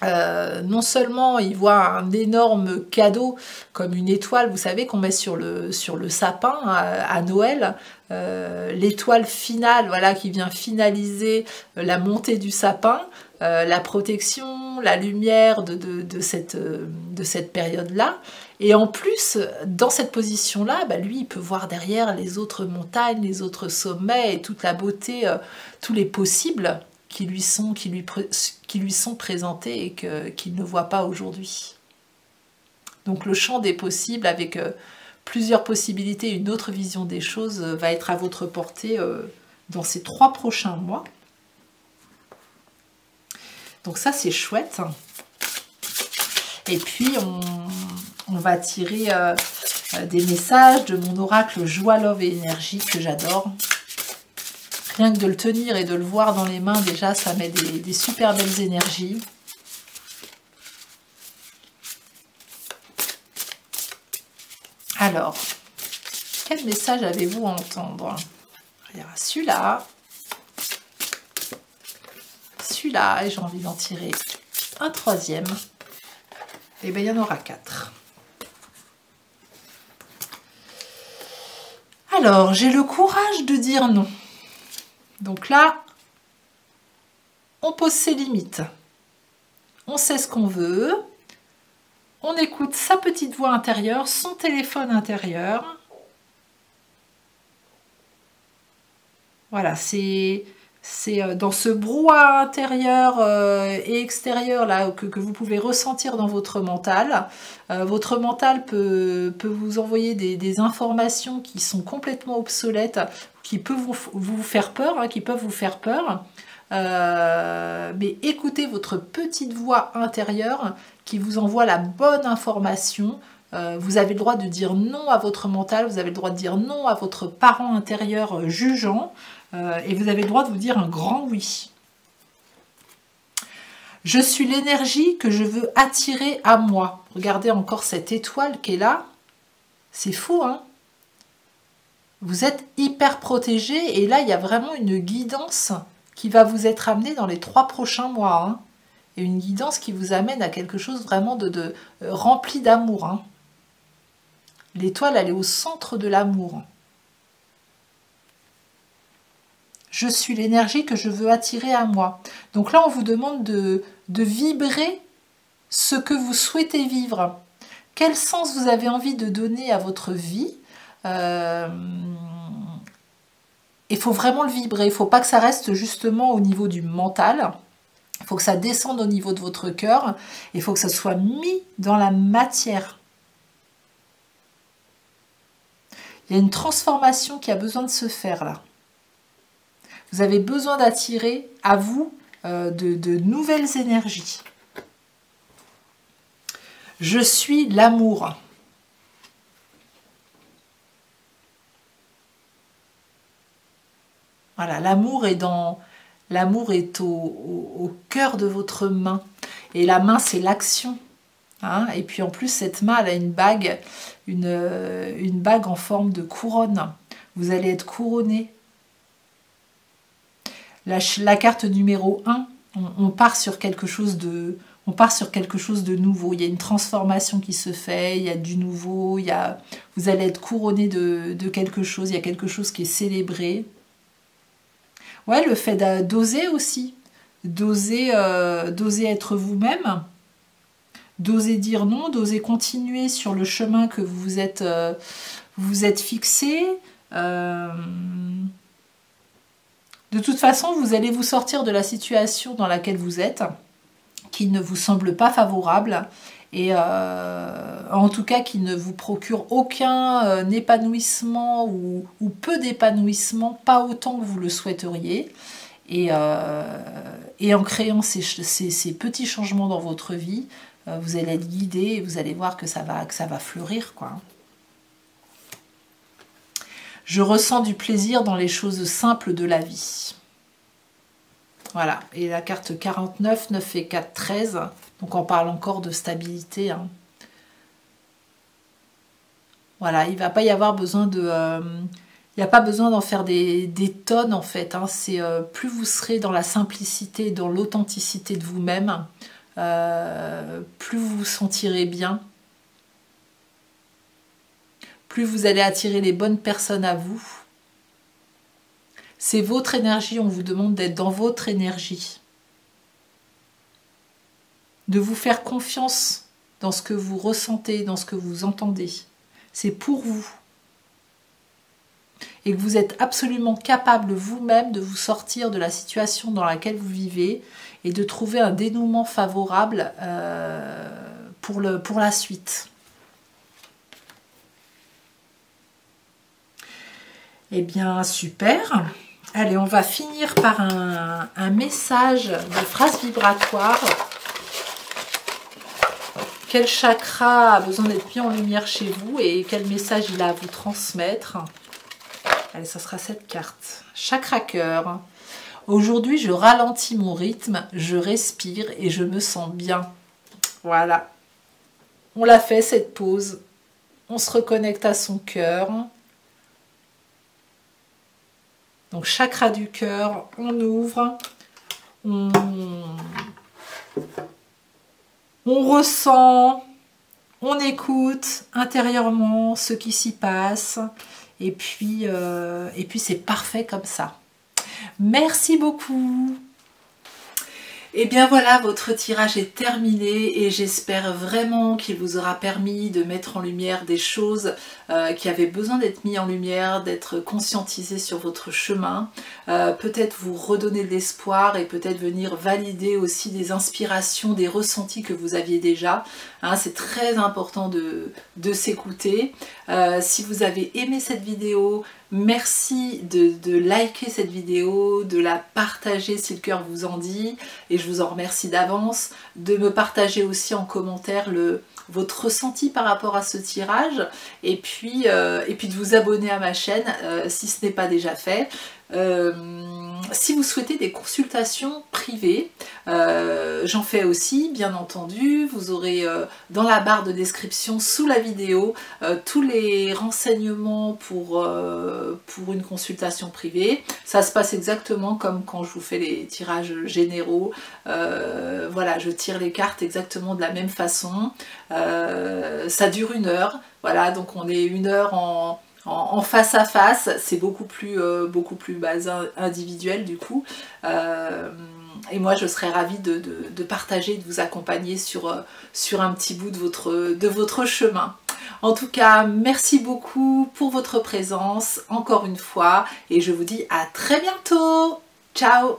non seulement il voit un énorme cadeau comme une étoile, vous savez, qu'on met sur le sapin à Noël, l'étoile finale, voilà, qui vient finaliser la montée du sapin, la protection, la lumière de cette période-là. Et en plus, dans cette position-là, bah, lui, il peut voir derrière les autres montagnes, les autres sommets et toute la beauté, tous les possibles qui lui sont présentés et qu'il ne voit pas aujourd'hui. Donc le champ des possibles, avec plusieurs possibilités, une autre vision des choses, va être à votre portée dans ces 3 prochains mois. Donc ça, c'est chouette. Et puis, on va tirer des messages de mon oracle Joie, Love et Énergie, que j'adore. Rien que de le tenir et de le voir dans les mains, déjà, ça met des super belles énergies. Alors, quel message avez-vous à entendre? Il y aura celui-là, celui-là, et j'ai envie d'en tirer un 3e. Et bien, il y en aura 4. Alors, j'ai le courage de dire non. Donc là, on pose ses limites. On sait ce qu'on veut. On écoute sa petite voix intérieure, son téléphone intérieur. Voilà, c'est dans ce brouhaha intérieur et extérieur là, que vous pouvez ressentir dans votre mental. Votre mental peut vous envoyer des informations qui sont complètement obsolètes, qui peuvent vous faire peur, hein, qui peuvent vous faire peur. Mais écoutez votre petite voix intérieure qui vous envoie la bonne information. Vous avez le droit de dire non à votre mental, vous avez le droit de dire non à votre parent intérieur jugeant, et vous avez le droit de vous dire un grand oui. Je suis l'énergie que je veux attirer à moi. Regardez encore cette étoile qui est là. C'est fou, hein? Vous êtes hyper protégé, et là, il y a vraiment une guidance qui va vous être amenée dans les 3 prochains mois. Hein. Et une guidance qui vous amène à quelque chose vraiment de rempli d'amour. Hein. L'étoile, elle est au centre de l'amour. Je suis l'énergie que je veux attirer à moi. Donc là, on vous demande de vibrer ce que vous souhaitez vivre. Quel sens vous avez envie de donner à votre vie? Il faut vraiment le vibrer. Il ne faut pas que ça reste justement au niveau du mental. Il faut que ça descende au niveau de votre cœur. Il faut que ça soit mis dans la matière. Il y a une transformation qui a besoin de se faire là. Vous avez besoin d'attirer à vous de nouvelles énergies. Je suis l'amour. Voilà, l'amour est au cœur de votre main. Et la main, c'est l'action. Hein, et puis en plus, cette main, elle a une bague en forme de couronne. Vous allez être couronné. La carte numéro 1, on part sur quelque chose de nouveau. Il y a une transformation qui se fait, il y a du nouveau, vous allez être couronné de quelque chose, il y a quelque chose qui est célébré. Ouais, le fait d'oser aussi, d'oser être vous-même, d'oser dire non, d'oser continuer sur le chemin que vous êtes fixé. De toute façon, vous allez vous sortir de la situation dans laquelle vous êtes, qui ne vous semble pas favorable, et en tout cas qui ne vous procure aucun épanouissement ou peu d'épanouissement, pas autant que vous le souhaiteriez. Et en créant ces petits changements dans votre vie, vous allez être guidé et vous allez voir que ça va fleurir, quoi. Je ressens du plaisir dans les choses simples de la vie. Voilà, et la carte 49, 9 et 4, 13. Donc on parle encore de stabilité. Hein. Voilà, il ne va pas y avoir besoin de... il n'y a pas besoin d'en faire des tonnes en fait. Hein. C'est plus vous serez dans la simplicité, dans l'authenticité de vous-même, plus vous vous sentirez bien, plus vous allez attirer les bonnes personnes à vous. C'est votre énergie, on vous demande d'être dans votre énergie. De vous faire confiance dans ce que vous ressentez, dans ce que vous entendez. C'est pour vous. Et que vous êtes absolument capable vous-même de vous sortir de la situation dans laquelle vous vivez et de trouver un dénouement favorable pour la suite. Eh bien, super. Allez, on va finir par un message de phrase vibratoire. Quel chakra a besoin d'être mis en lumière chez vous et quel message il a à vous transmettre? Allez, ça sera cette carte. Chakra cœur. Aujourd'hui, je ralentis mon rythme, je respire et je me sens bien. Voilà. On l'a fait, cette pause. On se reconnecte à son cœur. Donc, chakra du cœur, on ouvre. On ressent, on écoute intérieurement ce qui s'y passe. Et puis c'est parfait comme ça. Merci beaucoup. Et bien voilà, votre tirage est terminé et j'espère vraiment qu'il vous aura permis de mettre en lumière des choses qui avaient besoin d'être mises en lumière, d'être conscientisées sur votre chemin. Peut-être vous redonner de l'espoir et peut-être venir valider aussi des inspirations, des ressentis que vous aviez déjà. Hein, c'est très important de s'écouter. Si vous avez aimé cette vidéo, merci de liker cette vidéo, de la partager si le cœur vous en dit, et je vous en remercie d'avance, de me partager aussi en commentaire votre ressenti par rapport à ce tirage, et puis de vous abonner à ma chaîne si ce n'est pas déjà fait. Si vous souhaitez des consultations privées, j'en fais aussi, bien entendu. Vous aurez dans la barre de description sous la vidéo tous les renseignements pour une consultation privée. Ça se passe exactement comme quand je vous fais les tirages généraux. Voilà, je tire les cartes exactement de la même façon. Ça dure 1 heure. Voilà, donc on est 1 heure en face à face, c'est beaucoup plus individuel du coup. Et moi je serais ravie de partager, de vous accompagner sur un petit bout de votre chemin. En tout cas, merci beaucoup pour votre présence, encore une fois, et je vous dis à très bientôt. Ciao!